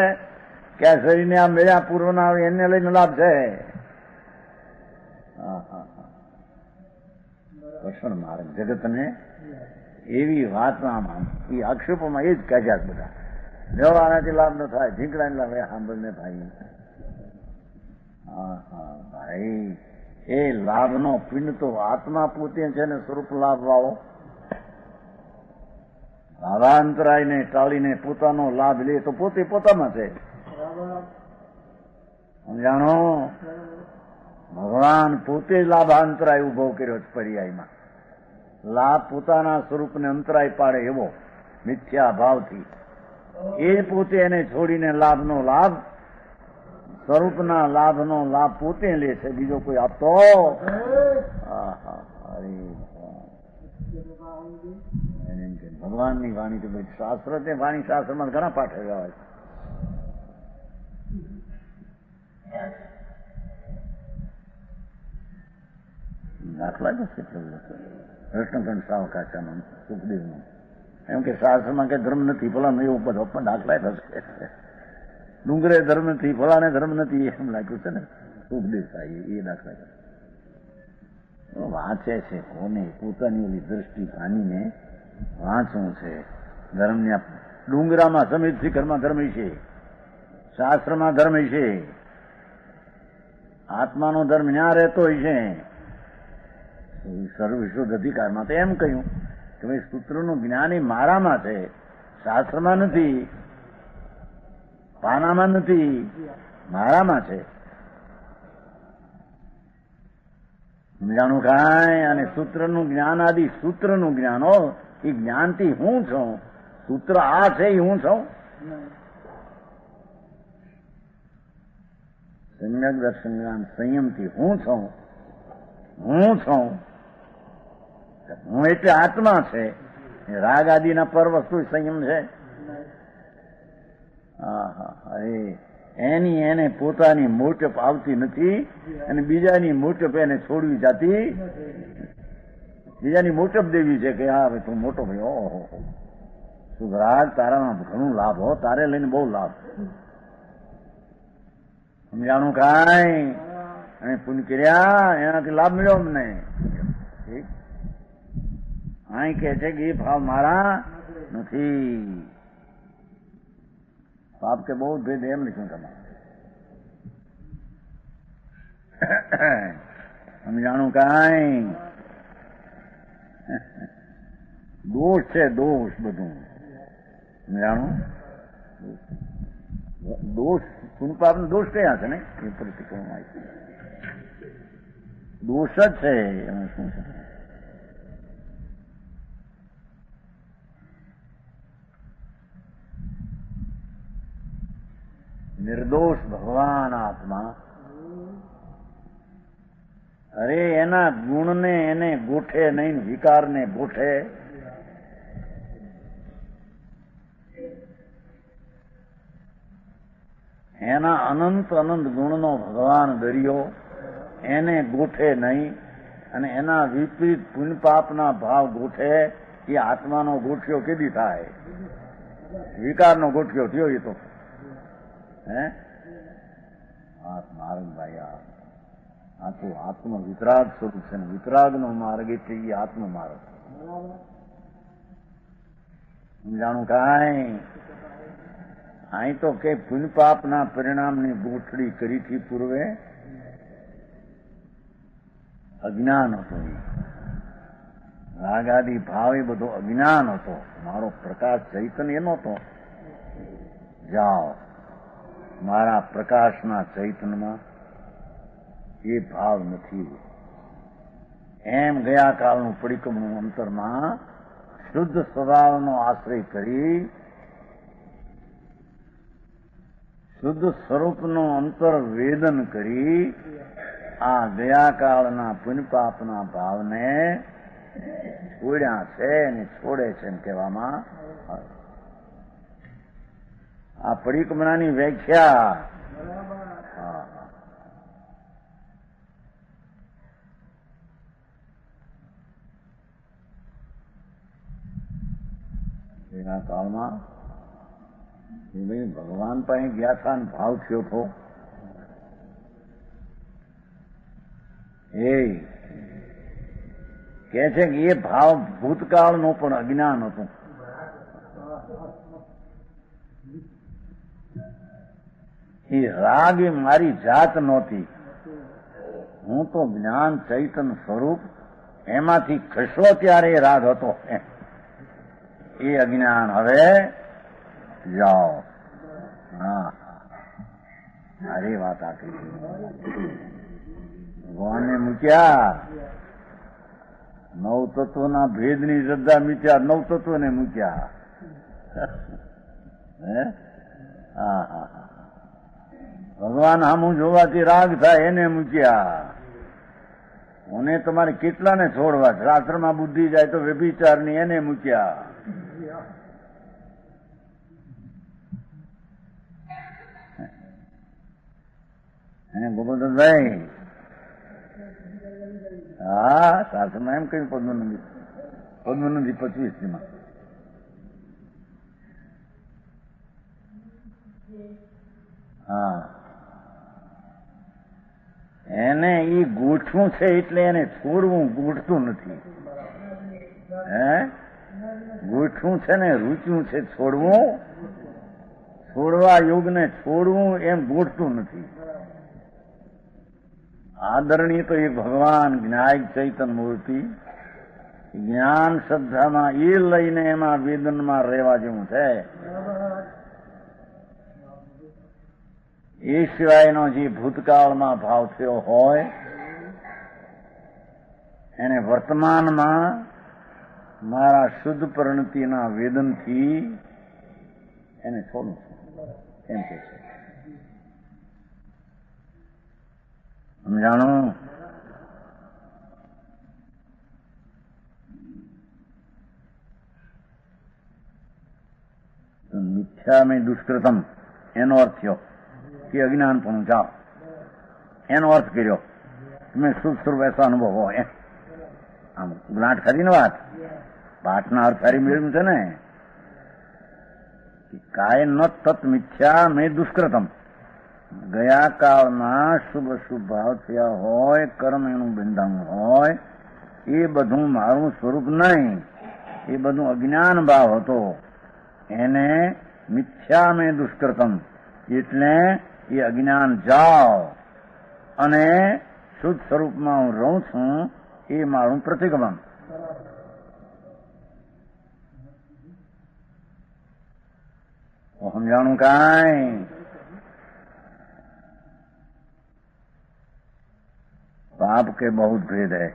કે આ શરીરને આ મેળા પૂર્વના આવે એને લઈને લાભ છે. કૃષ્ણ માર્ગ જગતને એવી વાતમાં એ આક્ષેપોમાં એ જ કાઢ્યા બધા. વ્યવહારથી લાભ ન થાય, ઝીંકડાને લાભ સાંભળને ભાઈ. હા ભાઈ, એ લાભનો પિંડ તો આત્મા પોતે છે ને સ્વરૂપ લાભ વાળો. ભાવાંતરાયને ટાળીને પોતાનો લાભ લે તો પોતે પોતામાં છે. સમજાણો? ભગવાન પોતે લાભાંતરાય ઉભો કર્યો છે પર્યાયમાં. લાભ પોતાના સ્વરૂપને અંતરાય પાડે એવો મિથ્યા ભાવથી એ પોતે એને છોડીને લાભનો લાભ, સ્વરૂપના લાભનો લાભ પોતે લે છે, બીજો કોઈ આપતો. ભગવાનની વાણી તો ભાઈ શાસ્ત્ર છે. વાણી શાસ્ત્રમાં ઘણા પાઠ આવ્યા છે. દાખલા છે કૃષ્ણખંડ સાવકાચાનો, સુખદેવનો. એમ કે શાસ્ત્રમાં કઈ ધર્મ નથી, ફલાનું એવું બધો પણ દાખલા થશે. ડુંગરે ધર્મ નથી, ફલાને ધર્મ નથી એમ લાગ્યું છે ને સુખદેવ સાહેબ. એ દાખલા વાંચે છે કોને? પોતાની ઓલી દ્રષ્ટિ પાણીને વાંચવું છે. ધર્મના ડુંગરામાં સમિત શિખરમાં ધર્મ છે, શાસ્ત્રમાં ધર્મ છે, આત્માનો ધર્મ ન્યા રહેતો હોય છે. સર્વવિશ્વ અધિકારમાં તો એમ કહ્યું કે ભાઈ સૂત્રનું જ્ઞાન એ મારામાં છે, શાસ્ત્રમાં નથી, પાનામાં નથી, મારામાં છે. સમજાણું કાંઈ? અને સૂત્રનું જ્ઞાન આદિ સૂત્રનું જ્ઞાન હો, એ જ્ઞાનથી હું છું. સૂત્ર આ છે એ હું છું. સમ્યક દર્શન જ્ઞાન સંયમથી હું છું. હું છું. હું એટલે આત્મા છે. રાગ આદિના પર વસ્તુ સંયમ છે. એની એને પોતાની મોટપ આવતી નથી અને બીજાની મોટપ એને છોડવી જાતી. બીજાની મોટપ દેવી છે કે હા ભાઈ તું મોટો ભાઈ, ઓહો સુધરાગ તારામાં ઘણું લાભ હો, તારે લઈને બહુ લાભ. સમજાણું કાંઈ? અને પુણ્ય કર્યા એનાથી લાભ મળ્યો અમને. અહીં કે છે કે એ ભાવ મારા નથી. પાપ કે બહુ ભેદ એમ લખ્યું તમારે. સમજાણું કાંઈ? દોષ છે, દોષ બધું. સમજાણું? દોષ પુણ્ય પાપનો દોષ કયા છે ને એ પ્રતિક્રમણ દોષ જ છે એમાં શું છે? નિર્દોષ ભગવાન આત્મા, અરે એના ગુણને એને ગોઠે નહીં, વિકારને ગોઠે. એના અનંત અનંત ગુણનો ભગવાન દરિયો એને ગોઠે નહીં, અને એના વિપરીત પુણ્ય પાપના ભાવ ગોઠે એ આત્માનો ગોઠિયો કેદી થાય? વિકારનો ગોઠિયો થયો એ તો. હે માર્ગભાઈ, આ તો આત્મ વિતરાગ સ્વરૂપ છે ને. વિતરાગનો માર્ગ એટલે એ આત્મ માર્ગ. સમજાણું કાંઈ? અહીં તો કે પુણ્ય પાપના પરિણામની ગોઠડી કરીથી પૂર્વે અજ્ઞાન હતું. રાગાદી ભાવ એ બધો અજ્ઞાન હતો. મારો પ્રકાશ ચૈતન્ય નહોતો. જાઓ મારા પ્રકાશના ચૈતન્યમાં એ ભાવ નથી. એમ ગયા કાળનું પરિક્રમનું અંતરમાં શુદ્ધ સ્વભાવનો આશ્રય કરી શુદ્ધ સ્વરૂપનું અંતર વેદન કરી આ ગયા કાળના પુણ્ય પાપના ભાવને છોડ્યા છે અને છોડે છે એમ કહેવામાં આવે. આ પરિક્રમણાની વ્યાખ્યા. એના કાળમાં ભગવાન પાસે ગયા હતા ને ભાવ થયો હતો. એ કે છે કે એ ભાવ ભૂતકાળનો પણ અજ્ઞાન હતું. એ રાગ એ મારી જાત નહોતી. હું તો જ્ઞાન ચૈતન સ્વરૂપ, એમાંથી ખસો ત્યારે એ રાગ હતો. એ અજ્ઞાન હવે જાઓ. હા, મારી વાત આખી ભગવાનને મૂક્યા. નવ તત્વના ભેદની શ્રદ્ધા મૂક્યા, નવ તત્વને મૂક્યા. હે હા હા, ભગવાન સામું જોવાથી રાગ થાય એને મૂક્યા. મને તમારે કેટલાને છોડવા? શાસ્ત્રમાં બુદ્ધિ જાય તો વ્યભિચારની એને મૂક્યા. ગોપાલદાસભાઈ, હા, શાસ્ત્રમાં એમ કહ્યું પદ્મનંદી 25 હા, એને ઈ ગોઠવું છે એટલે એને છોડવું ગોઠતું નથી. હે ગોઠવું છે ને રૂચ્યું છે છોડવું. છોડવા યોગને છોડવું એમ ગોઠતું નથી. આદરણીય તો એ ભગવાન જ્ઞાયક ચૈતન મૂર્તિ જ્ઞાન શ્રદ્ધામાં એ લઈને એમાં વેદનમાં રહેવા જેવું છે. એ સિવાયનો જે ભૂતકાળમાં ભાવ થયો હોય એને વર્તમાનમાં મારા શુદ્ધ પરિણતિના વેદનથી એને છોડું એમ કે છે. સમજાણું? મિથ્યા મેં દુષ્કૃતમ એનો અર્થ થયો કે અજ્ઞાન પણ જાઓ. એનો અર્થ કર્યો તમે શુદ્ધ સ્વરૂપ એસો અનુભવ હોય. આમ ગાંઠ ખરી ને વાત. પાઠના અર્થ સારી મેળવ્યું છે ને. કાય ન તત મિથ્યા મેં દુષ્કૃતમ. ગયા કાળમાં શુભ અશુભ ભાવ થયા હોય, કર્મ એનું બંધાયું હોય, એ બધું મારું સ્વરૂપ નહીં, એ બધું અજ્ઞાન ભાવ હતો. એને મિથ્યા મેં દુષ્કૃતમ એટલે એ અજ્ઞાન જાઓ અને શુદ્ધ સ્વરૂપમાં હું રહું છું એ મારું પ્રતિક્રમણ. સમજાણું કાંઈ? पाप के बहुत भेद है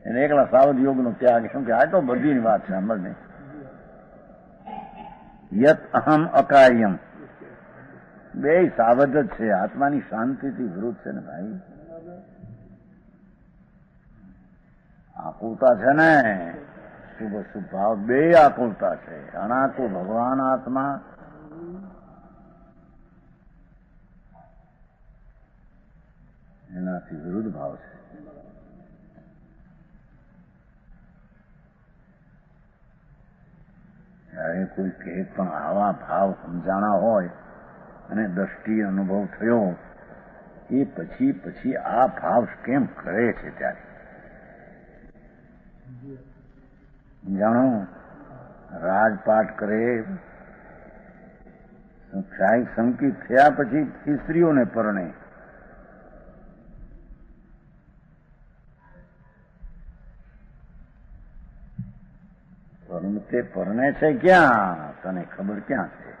એને એકલા સાવધ યોગનો ત્યાગ, કેમ કે આ તો બધીની વાત છે સાંભળને. યત અહમ અકાર્યમ, બે સાવધ જ છે, આત્માની શાંતિથી વિરુદ્ધ છે ને ભાઈ. આકુલતા છે ને, શુભ અશુભ ભાવ બે આકુલતા છે. અનાકુલ ભગવાન આત્મા, એનાથી વિરુદ્ધ ભાવ છે. ત્યારે કોઈ કહે પણ આવા ભાવ સમજાણા હોય અને દ્રષ્ટિ અનુભવ થયો એ પછી આ ભાવ કેમ કરે છે? ત્યારે જાણો, રાજપાટ કરે, સંકિત થયા પછી સ્ત્રીઓને પરણે, તે પરણે છે ક્યાં? તને ખબર ક્યાં છે?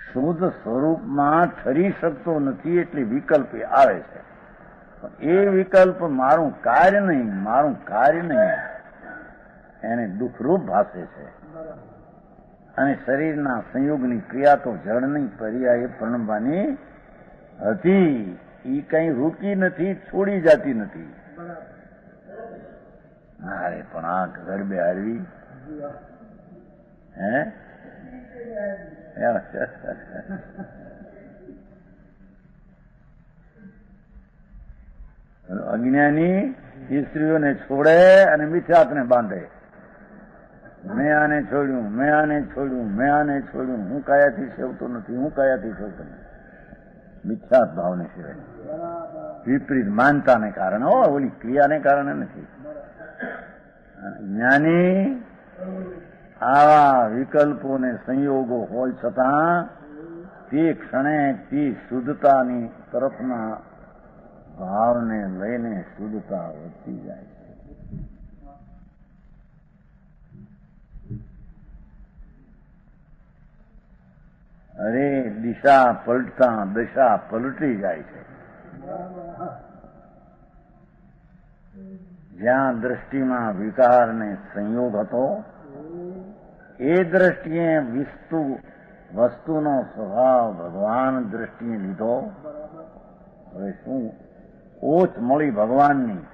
શુદ્ધ સ્વરૂપમાં ઠરી શકતો નથી એટલે વિકલ્પ આવે છે. એ વિકલ્પ મારું કાર્ય નહીં, એને દુઃખરૂપ ભાષે છે. અને શરીરના સંયોગની ક્રિયા તો જળની પર્યાય પરણવાની હતી, એ કઈ રૂકી નથી, છોડી જતી નથી. અરે પણ આ ગરબે હારવી હે અજ્ઞાની સ્ત્રીઓને છોડે અને મિથ્યાત્વને બાંધે. મેં આને છોડ્યું, હું કાયાથી સેવતો નથી, મિથ્યાત ભાવને સિવાય વિપરીત માનતાને કારણે, ઓલી ક્રિયાને કારણે નથી. જ્ઞાની આવા વિકલ્પોને સંયોગો હોય છતાં તે ક્ષણે તે શુદ્ધતાની તરફના ભાવને લઈને શુદ્ધતા વધતી જાય છે. અરે દિશા પલટતા દશા પલટી જાય છે. જ્યાં દ્રષ્ટિમાં વિકારને સંયોગ હતો એ દ્રષ્ટિએ વસ્તુનો સ્વભાવ ભગવાન દ્રષ્ટિએ લીધો. હવે શું ઓછ મળી ભગવાનની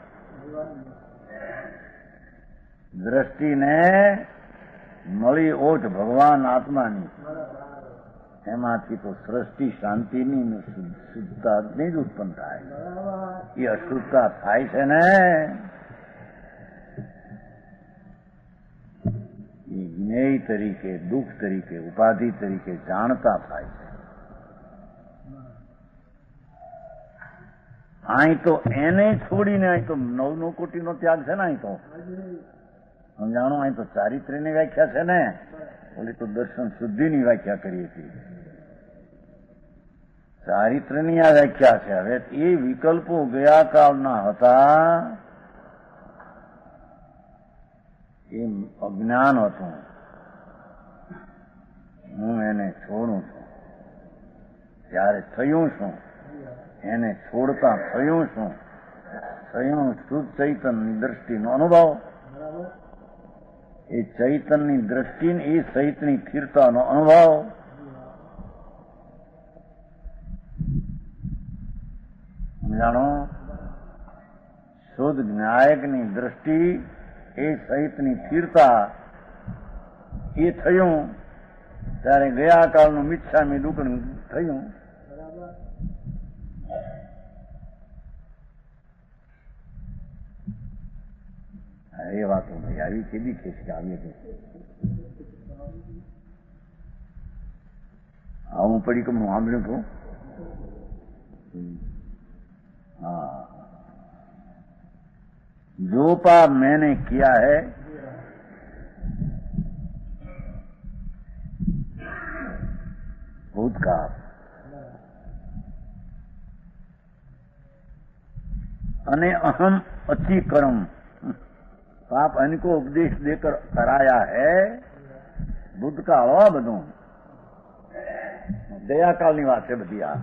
દ્રષ્ટિને, મળી ઓછ ભગવાન આત્માની. એમાંથી તો સૃષ્ટિ શાંતિની શુદ્ધતાની જ ઉત્પન્ન થાય. એ અશુદ્ધતા થાય છે ને, એ જ્ઞેય તરીકે, દુઃખ તરીકે, ઉપાધિ તરીકે જાણતા થાય છે. અહીં તો એને છોડીને, અહીં તો 9 કોટીનો ત્યાગ છે ને. અહીં તો સમજાણો, અહીં તો ચારિત્ર્યની વ્યાખ્યા છે ને, ઓલી તો દર્શન શુદ્ધિની વ્યાખ્યા કરી હતી. ચારિત્ર્યની આ વ્યાખ્યા છે. હવે એ વિકલ્પો ગયા કાળના હતા, એ અજ્ઞાન હતું. હું એને છોડું છું ત્યારે થયું શું? એને છોડતા થયું શું? થયું શુદ્ધ ચૈતનની દ્રષ્ટિનો અનુભવ. એ ચૈતનની દ્રષ્ટિ, એ સહિતની સ્થિરતાનો અનુભવ. જાણો, શુદ્ધ જ્ઞાયકની દ્રષ્ટિ, એ સહિતની સ્થિરતા, એ થયું ત્યારે ગયા કાળનું મિચ્છામી દુઃખ થયું. એ વાતો ભાઈ આવી કેદી કેસ કે આવી હતી. હું પડી કે હું સાંભળ્યું છું. हाँ, जो पाप मैंने किया है भूतकाल, अने अहम अच्छी कर्म, पाप इनको उपदेश देकर कराया है भूतकाल. બધું ગયાકાળની વાત છે બધી આ.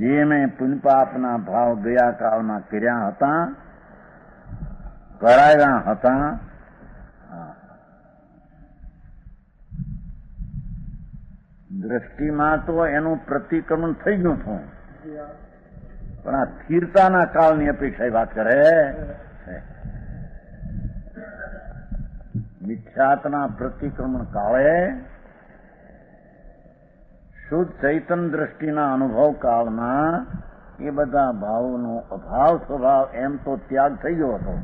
જે મેં પુણ્યપાપના ભાવ ગયાકાળમાં કર્યા હતા, કરાવ્યા હતા, દ્રષ્ટિમાં તો એનું પ્રતિક્રમણ થઈ ગયું હતું, પણ આ સ્થિરતાના કાળની અપેક્ષા વાત કરે છે. મિથ્યાત્વના પ્રતિક્રમણ કાળે શુદ્ધ ચૈતન દ્રષ્ટિના અનુભવ કાળમાં એ બધા ભાવોનો અભાવ સ્વભાવ એમ તો ત્યાગ થઈ ગયો હતો.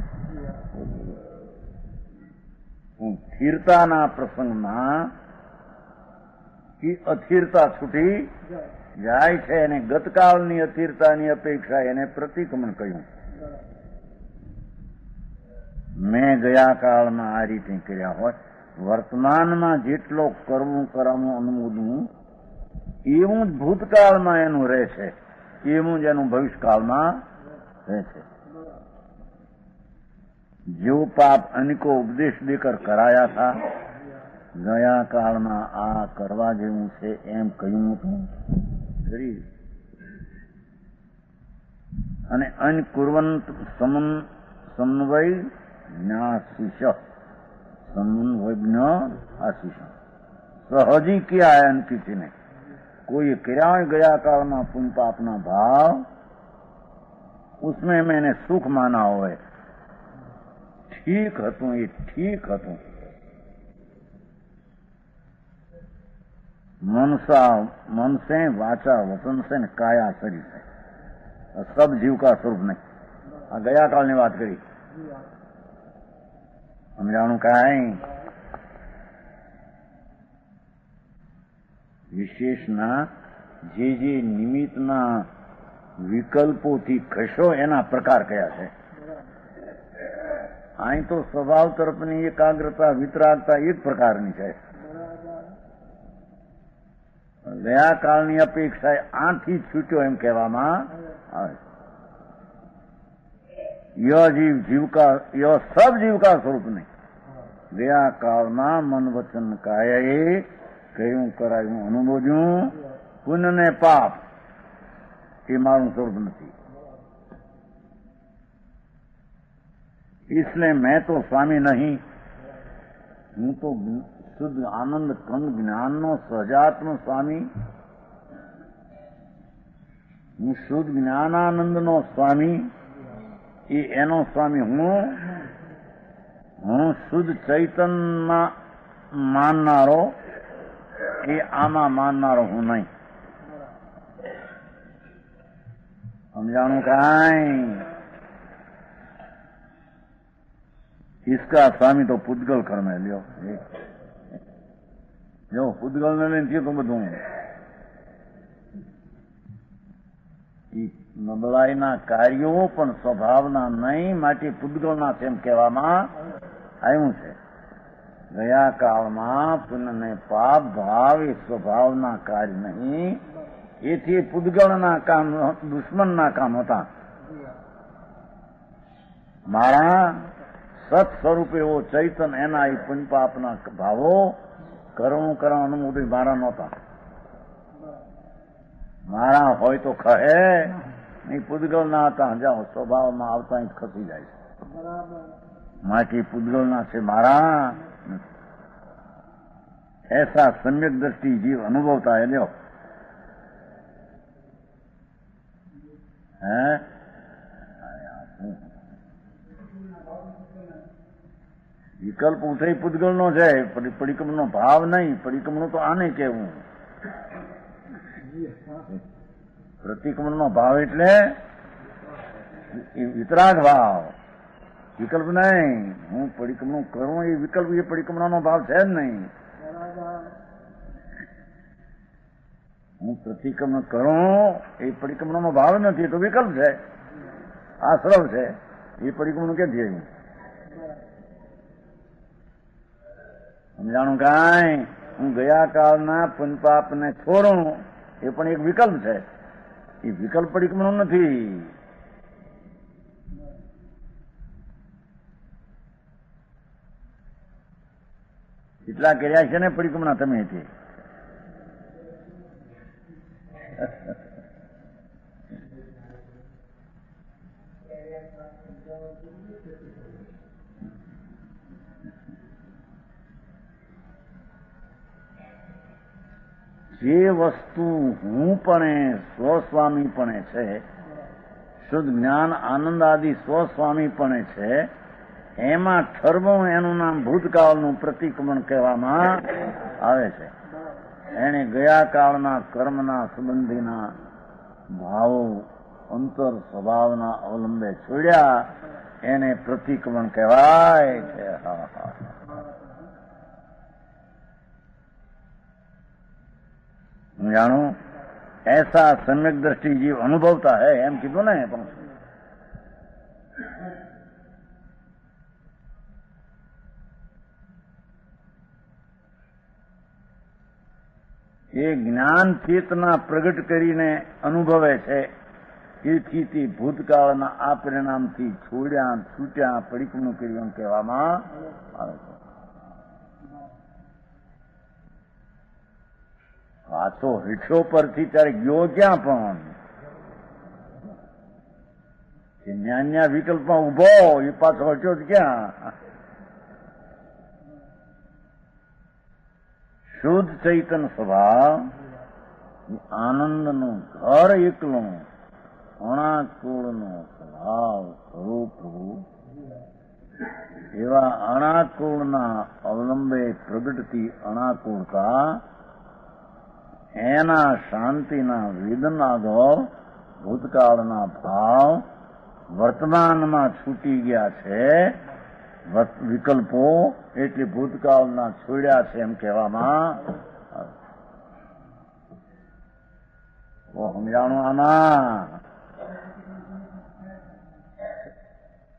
સ્થિરતાના પ્રસંગમાં અસ્થિરતા છૂટી જાય છે અને ગતકાળની અસ્થિરતાની અપેક્ષા એને પ્રતિક્રમણ કહ્યું. મેં ગયા કાળમાં આ રીતે કર્યા હોય, વર્તમાનમાં જેટલો કરવું કરાવવું અનુમોદવું એવું જ ભૂતકાળમાં એનું રહે છે, એવું જ એનું ભવિષ્યકાળમાં રહે છે. जो पाप अनेको उपदेश देकर कराया था, ગયા કાળમાં આ કરવા જેવું છે એમ કહ્યું હતું અને અનકુર્વંત સમન્વય જ્ઞાશિષ સમન્વય आशीष સહજી किया है किसी ने कोई किया गया काल में पुण्य पापना भाव उसमें मैंने सुख माना हो, ઠીક હતું, એ ઠીક હતું. मन से वाचा वचन से न काया शरीर से, सब जीव का स्वरूप नहीं. આ ગયા કાળની વાત કરી. સમજાણું કાંઈ વિશેષના જે જે નિમિત્તના વિકલ્પોથી ખસો એના પ્રકાર કયા છે. અહીં તો સ્વભાવ તરફની એકાગ્રતા વિતરાગતા એક પ્રકારની છે. ગયા કાળની અપેક્ષા આથી છૂટ્યો એમ કહેવામાં આવે. ય જીવ જીવકા ય સબ જીવકા સ્વરૂપ નહીં. ગયા કાળમાં મન વચન કાયાએ કહ્યું કરાયું અનુભવ્યું પુણ્ય ને પાપ એ મારું સ્વરૂપ નથી. इसलिए मैं तो स्वामी नहीं, હું તો શુદ્ધ આનંદ કંદ જ્ઞાનનો સહજાત્મ સ્વામી, હું શુદ્ધ જ્ઞાનાનંદનો સ્વામી, એ એનો સ્વામી હું શુદ્ધ ચૈતનમાં માનનારો, એ આમાં માનનારો હું નહીં. સમજાણું કાંઈ? इसका स्वामी तो पुद्गल कर में लियो, जो पुद्गल ने नहीं थी तो બધું નબળાઈના કાર્યો પણ સ્વભાવના નહીં, માટે પુદ્ગલના તેમ કહેવામાં આવ્યું છે. ગયા કાળમાં પુણ્ય ને પાપ ભાવ એ સ્વભાવના કાર્ય નહીં, એથી પુદ્ગલના કામ દુશ્મનના કામ હતા. મારા સત સ્વરૂપ એવો ચૈતન એના એ પુણ્યપાપના ભાવો કરવું કરવાનું મોટી મારા નહોતા. મારા હોય તો ખહે નહીં, પૂદગલ ના હતા. જાઓ સ્વભાવમાં આવતા ખસી જાય છે. માટી પૂદગલ ના છે મારા. એસા સમ્યક દ્રષ્ટિ જીવ અનુભવતા હે. લ્યો હે વિકલ્પ ઉઠે પૂદગલનો છે, પરિક્રમનો ભાવ નહીં. પરિક્રમનું તો આને કહેવું. પ્રતિક્રમણનો ભાવ એટલે વિતરાગ ભાવ, વિકલ્પ નહીં. હું પરિક્રમણ કરું એ વિકલ્પ, એ પરિક્રમણનો ભાવ છે જ નહીં. હું પ્રતિક્રમણ કરું એ પરિક્રમણનો ભાવ નથી, એ તો વિકલ્પ છે, આશ્રવ છે. એ પરિક્રમણ ક્યાંથી આવ્યું? સમજાણું કાંઈ? હું ગયા કાળના પુણ્યપાપને છોડું એ પણ એક વિકલ્પ છે, એ વિકલ્પ પરિક્રમણ નથી. એટલા કર્યા છે ને પરિક્રમણા તમે હતી. જે વસ્તુ હુંપણે સ્વસ્વામીપણે છે, શુદ્ધ જ્ઞાન આનંદ આદિ સ્વસ્વામીપણે છે, એમાં ઠરવું એનું નામ ભૂતકાળનું પ્રતિક્રમણ કહેવામાં આવે છે. એને ગયા કાળના કર્મના સંબંધીના ભાવો અંતર સ્વભાવના અવલંબે છોડ્યા, એને પ્રતિક્રમણ કહેવાય છે. જાણો ऐसा सम्यक दृष्टि जीव अनुभवता है एम कीधું ને પણ એ જ્ઞાન ચેતના પ્રગટ કરીને અનુભવે છે. તેથી ભૂતકાળના આ પરિણામથી છોડ્યા છૂટ્યા પરિક્રમણ કર્યું કહેવામાં આવે છે. પાછો રિક્ષો પરથી ત્યારે ગયો ક્યાં પણ ન્યા વિકલ્પમાં ઉભો એ પાછો હટ્યો જ ક્યાં? શુદ્ધ ચૈતન સ્વભાવ આનંદનું ઘર એકલું અણાકુળનો સ્વભાવ સ્વરૂપ એવા અણાકુળના અવલંબે પ્રગટતી અણાકુળતા એના શાંતિના વેદનાદો ભૂતકાળના ભાવ વર્તમાનમાં છૂટી ગયા છે. વિકલ્પો એટલે ભૂતકાળના છોડ્યા છે એમ કહેવામાં સમજાણું. આમાં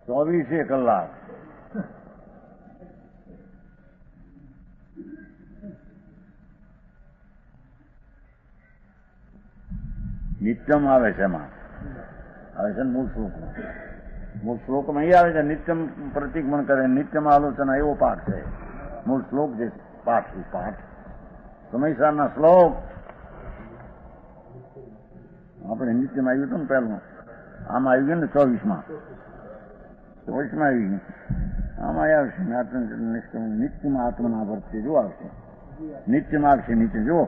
24 કલાક નિત્યમ આવે છે. એમાં આવે છે મૂળ શ્લોકમાં. મૂળ શ્લોકમાં અહીં આવે છે નિત્યમ પ્રતિક્રમણ કરે, નિત્યમ આલોચના એવો પાઠ છે. મૂળ શ્લોક જે પાઠ સમયસારના શ્લોક આપણે નિત્યમ આવ્યું હતું ને પહેલું, આમાં આવી ગયું ને 24માં આવી ગયું. આમાં આવશે નિત્યમાં આત્મના વર્તે જો આવશે, નિત્યમાં આવશે નીચે જો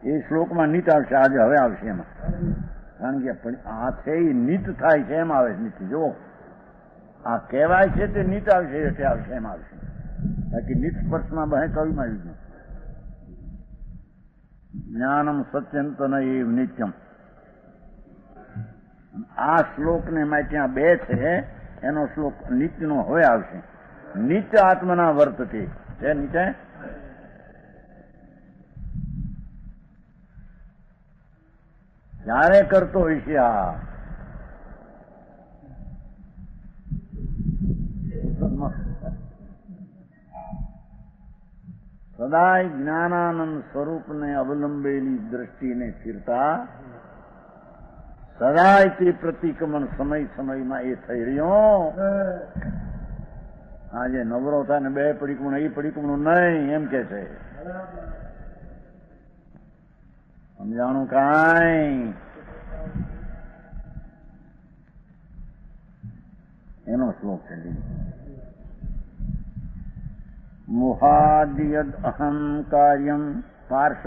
એ શ્લોકમાં નીત આવશે. આજે હવે આવશે એમાં, કારણ કે આ છે એ નીત થાય છે એમ આવે નીતિ. જો આ કહેવાય છે તે નીત આવશે એટલે આવશે એમ આવશે. બાકી નીત સ્પર્શમાં બહે કવિમાં આવી ગયું. જ્ઞાનમ સત્યંતન એવ નિત્યમ. આ શ્લોકને માં ત્યાં 2 છે. એનો શ્લોક નિત્યનો હવે આવશે. નિત્ય આત્મના વર્તતી છે નીચે. ક્યારે કરતો હશે આ? સદાય જ્ઞાનાનંદ સ્વરૂપને અવલંબેલી દ્રષ્ટિને ફીરતા સદાય તે પ્રતિક્રમણ સમયમાં એ થઈ રહ્યો. આજે નવરો થાય ને 2 પરિક્રમણ, એ પરિક્રમણ નહીં એમ કે છે. સમજાણું કાંઈ? એનો શ્લોક છે. મોહાદિયદ અહમ કાર્યમ પાર્શ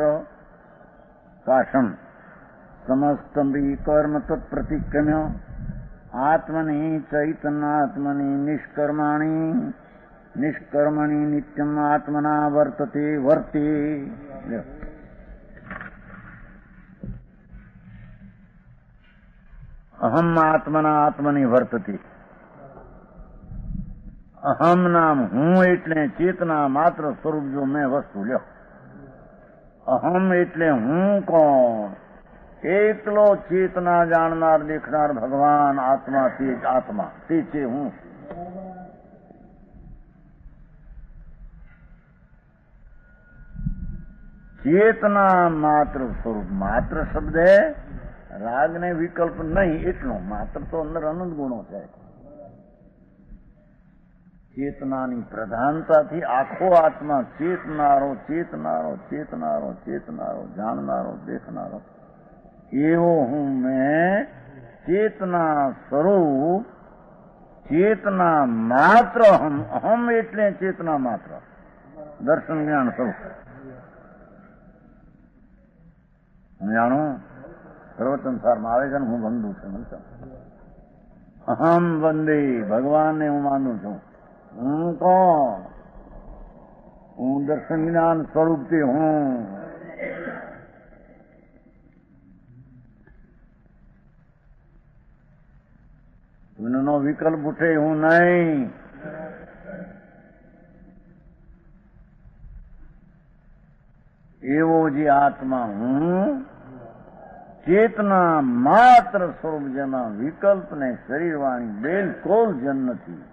કાશમ સમસ્તમ કર્મ તત્પ્રતિક્રમ્ય આત્મની ચૈતન્યાત્મની નિષ્કર્મણી નિત્યમ આત્મના વર્તતે વર્તે. અહમ આત્મના આત્મની વર્તતી. અહમ નામ હું એટલે ચેતના માત્ર સ્વરૂપ. જો મેં વસ્તુ લ્યો, અહમ એટલે હું કોણ? એકલો ચેતના જાણનાર દેખનાર ભગવાન આત્મા. તે જ આત્મા, તે છે હું. ચેતના માત્ર સ્વરૂપ. માત્ર શબ્દ રાગને વિકલ્પ નહીં એટલો. માત્ર તો અંદર અનંત ગુણો છે. ચેતનાની પ્રધાનતાથી આખો આત્મા ચેતનારો જાણનારો દેખનારો એવો હું મેં ચેતના સ્વરૂપ, ચેતના માત્ર હમ એટલે ચેતના માત્ર, દર્શન જ્ઞાન સ્વરૂપ. જાણો પ્રવચન સારમાં આવે છે ને, હું બંધુ છું. અહમ વંદે, ભગવાનને હું માનું છું. હું કોણ? હું દર્શન જ્ઞાન સ્વરૂપથી હું. નો વિકલ્પ ઉઠે હું નહીં. એવો જે આત્મા હું, ચેતના માત્ર સ્વરૂપ, જેમાં વિકલ્પ ને શરીરવાણી બિલકુલ જન નથી,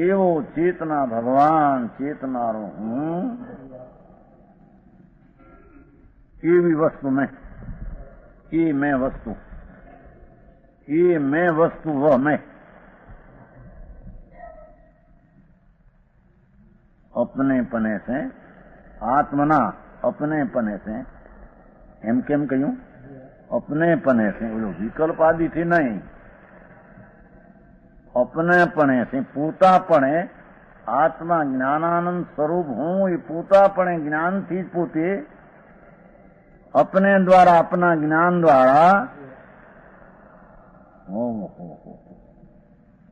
એવો ચેતના ભગવાન, ચેતનારો હું, એવી વસ્તુ મેં, એ મેં વસ્તુ, ये मैं वस्तु वह मैं. अपने पने से आत्मना, अपने पने से, एम केम कहूं, अपने पने से, बोलो विकल्प आदि थी नहीं, अपने पने से पूतापणे आत्मा ज्ञानानंद स्वरूप हूं. ये पूतापणे ज्ञान थी पूते, अपने द्वारा, अपना ज्ञान द्वारा.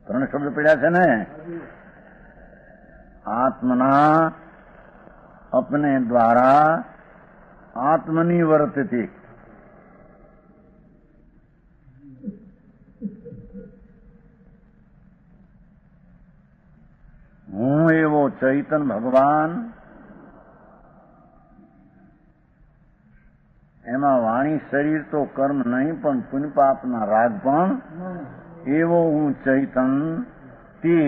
ત્રણ શબ્દ પડ્યા છે ને. આત્મના, અપને દ્વારા, આત્મની વર્તતી. હું એવો ચૈતન ભગવાન, એમાં વાણી શરીર તો કર્મ નહીં, પણ પુણ્ય પાપના રાગ પણ. એવો હું ચૈતન તે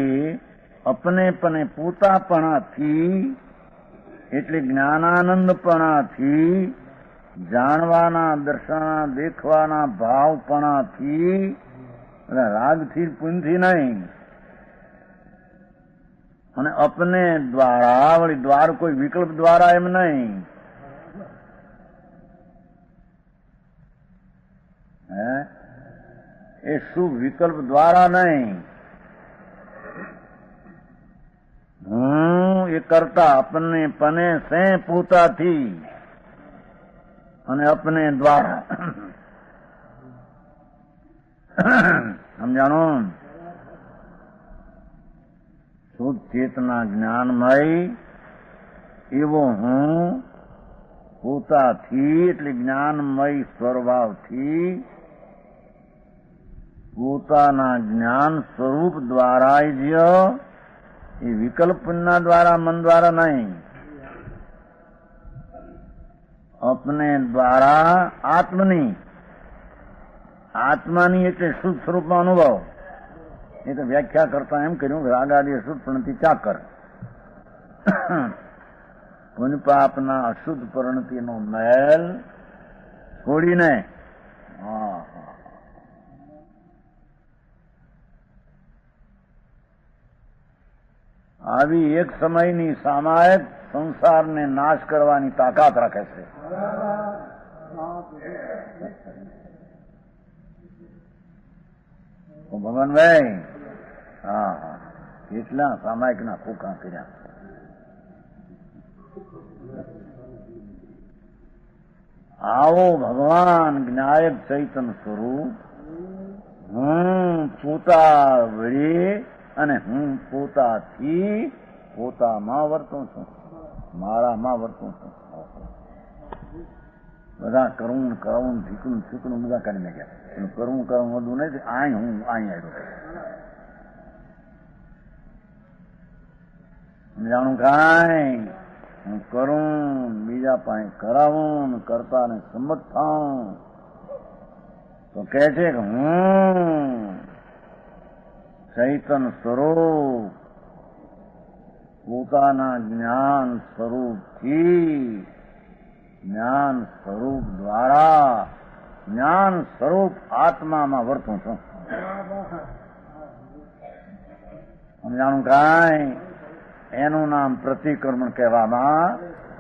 અપનેપણે પોતાપણાથી, એટલે જ્ઞાનાનંદપણાથી, જાણવાના, દર્શના, દેખવાના ભાવપણાથી, રાગથી પુણ્યથી નહીં. અને અપને દ્વારા, વળી દ્વાર કોઈ વિકલ્પ દ્વારા એમ નહીં. એ શુભ વિકલ્પ દ્વારા નહીં. હું એ કરતા અપને પને સે પોતાથી અને અપને દ્વારા. સમજાણો? શુદ્ધ ચેતના જ્ઞાનમય એવો હું પોતાથી, એટલે જ્ઞાનમય સ્વભાવથી, પોતાના જ્ઞાન સ્વરૂપ દ્વારા જ, એ વિકલ્પના દ્વારા, મન દ્વારા નહીં. અપને દ્વારા આત્મની, આત્માની એટલે શુદ્ધ સ્વરૂપનો અનુભવ. એ તો વ્યાખ્યા કરતા એમ કર્યું, રાગાદી અશુદ્ધ પ્રણતિ ચાકર. પુણ્ય પાપના અશુદ્ધ પ્રણતિનો મેલ છોડીને, આવી એક સમયની સામાયિક સંસારને નાશ કરવાની તાકાત રાખે છે. ભગવાનભાઈ, હા હા, કેટલા સામાયિકના કુકા કર્યા. આવો ભગવાન જ્ઞાયક ચૈતન સ્વરૂપ, હું પોતા વળી અને હું પોતાથી, પોતામાં વર્તું છું, મારામાં વર્તું છું. બધા કરવું કરવું, ઠીકણું ઠીકણું બધા કાઢી નાખ્યા. કરવું કરવું બધું નહીં, અહીં હું અહીં આવ્યો. જાણું કાંઈ હું કરું, બીજા પાસે કરાવું, કરતા ને સંમત થાઉં, તો કહે છે કે હું ચૈતન સ્વરૂપ, પોતાના જ્ઞાન સ્વરૂપથી, જ્ઞાન સ્વરૂપ દ્વારા, જ્ઞાન સ્વરૂપ આત્મામાં વર્તું છું. સમજાણું કાંઈ? એનું નામ પ્રતિક્રમણ કહેવામાં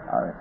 આવે.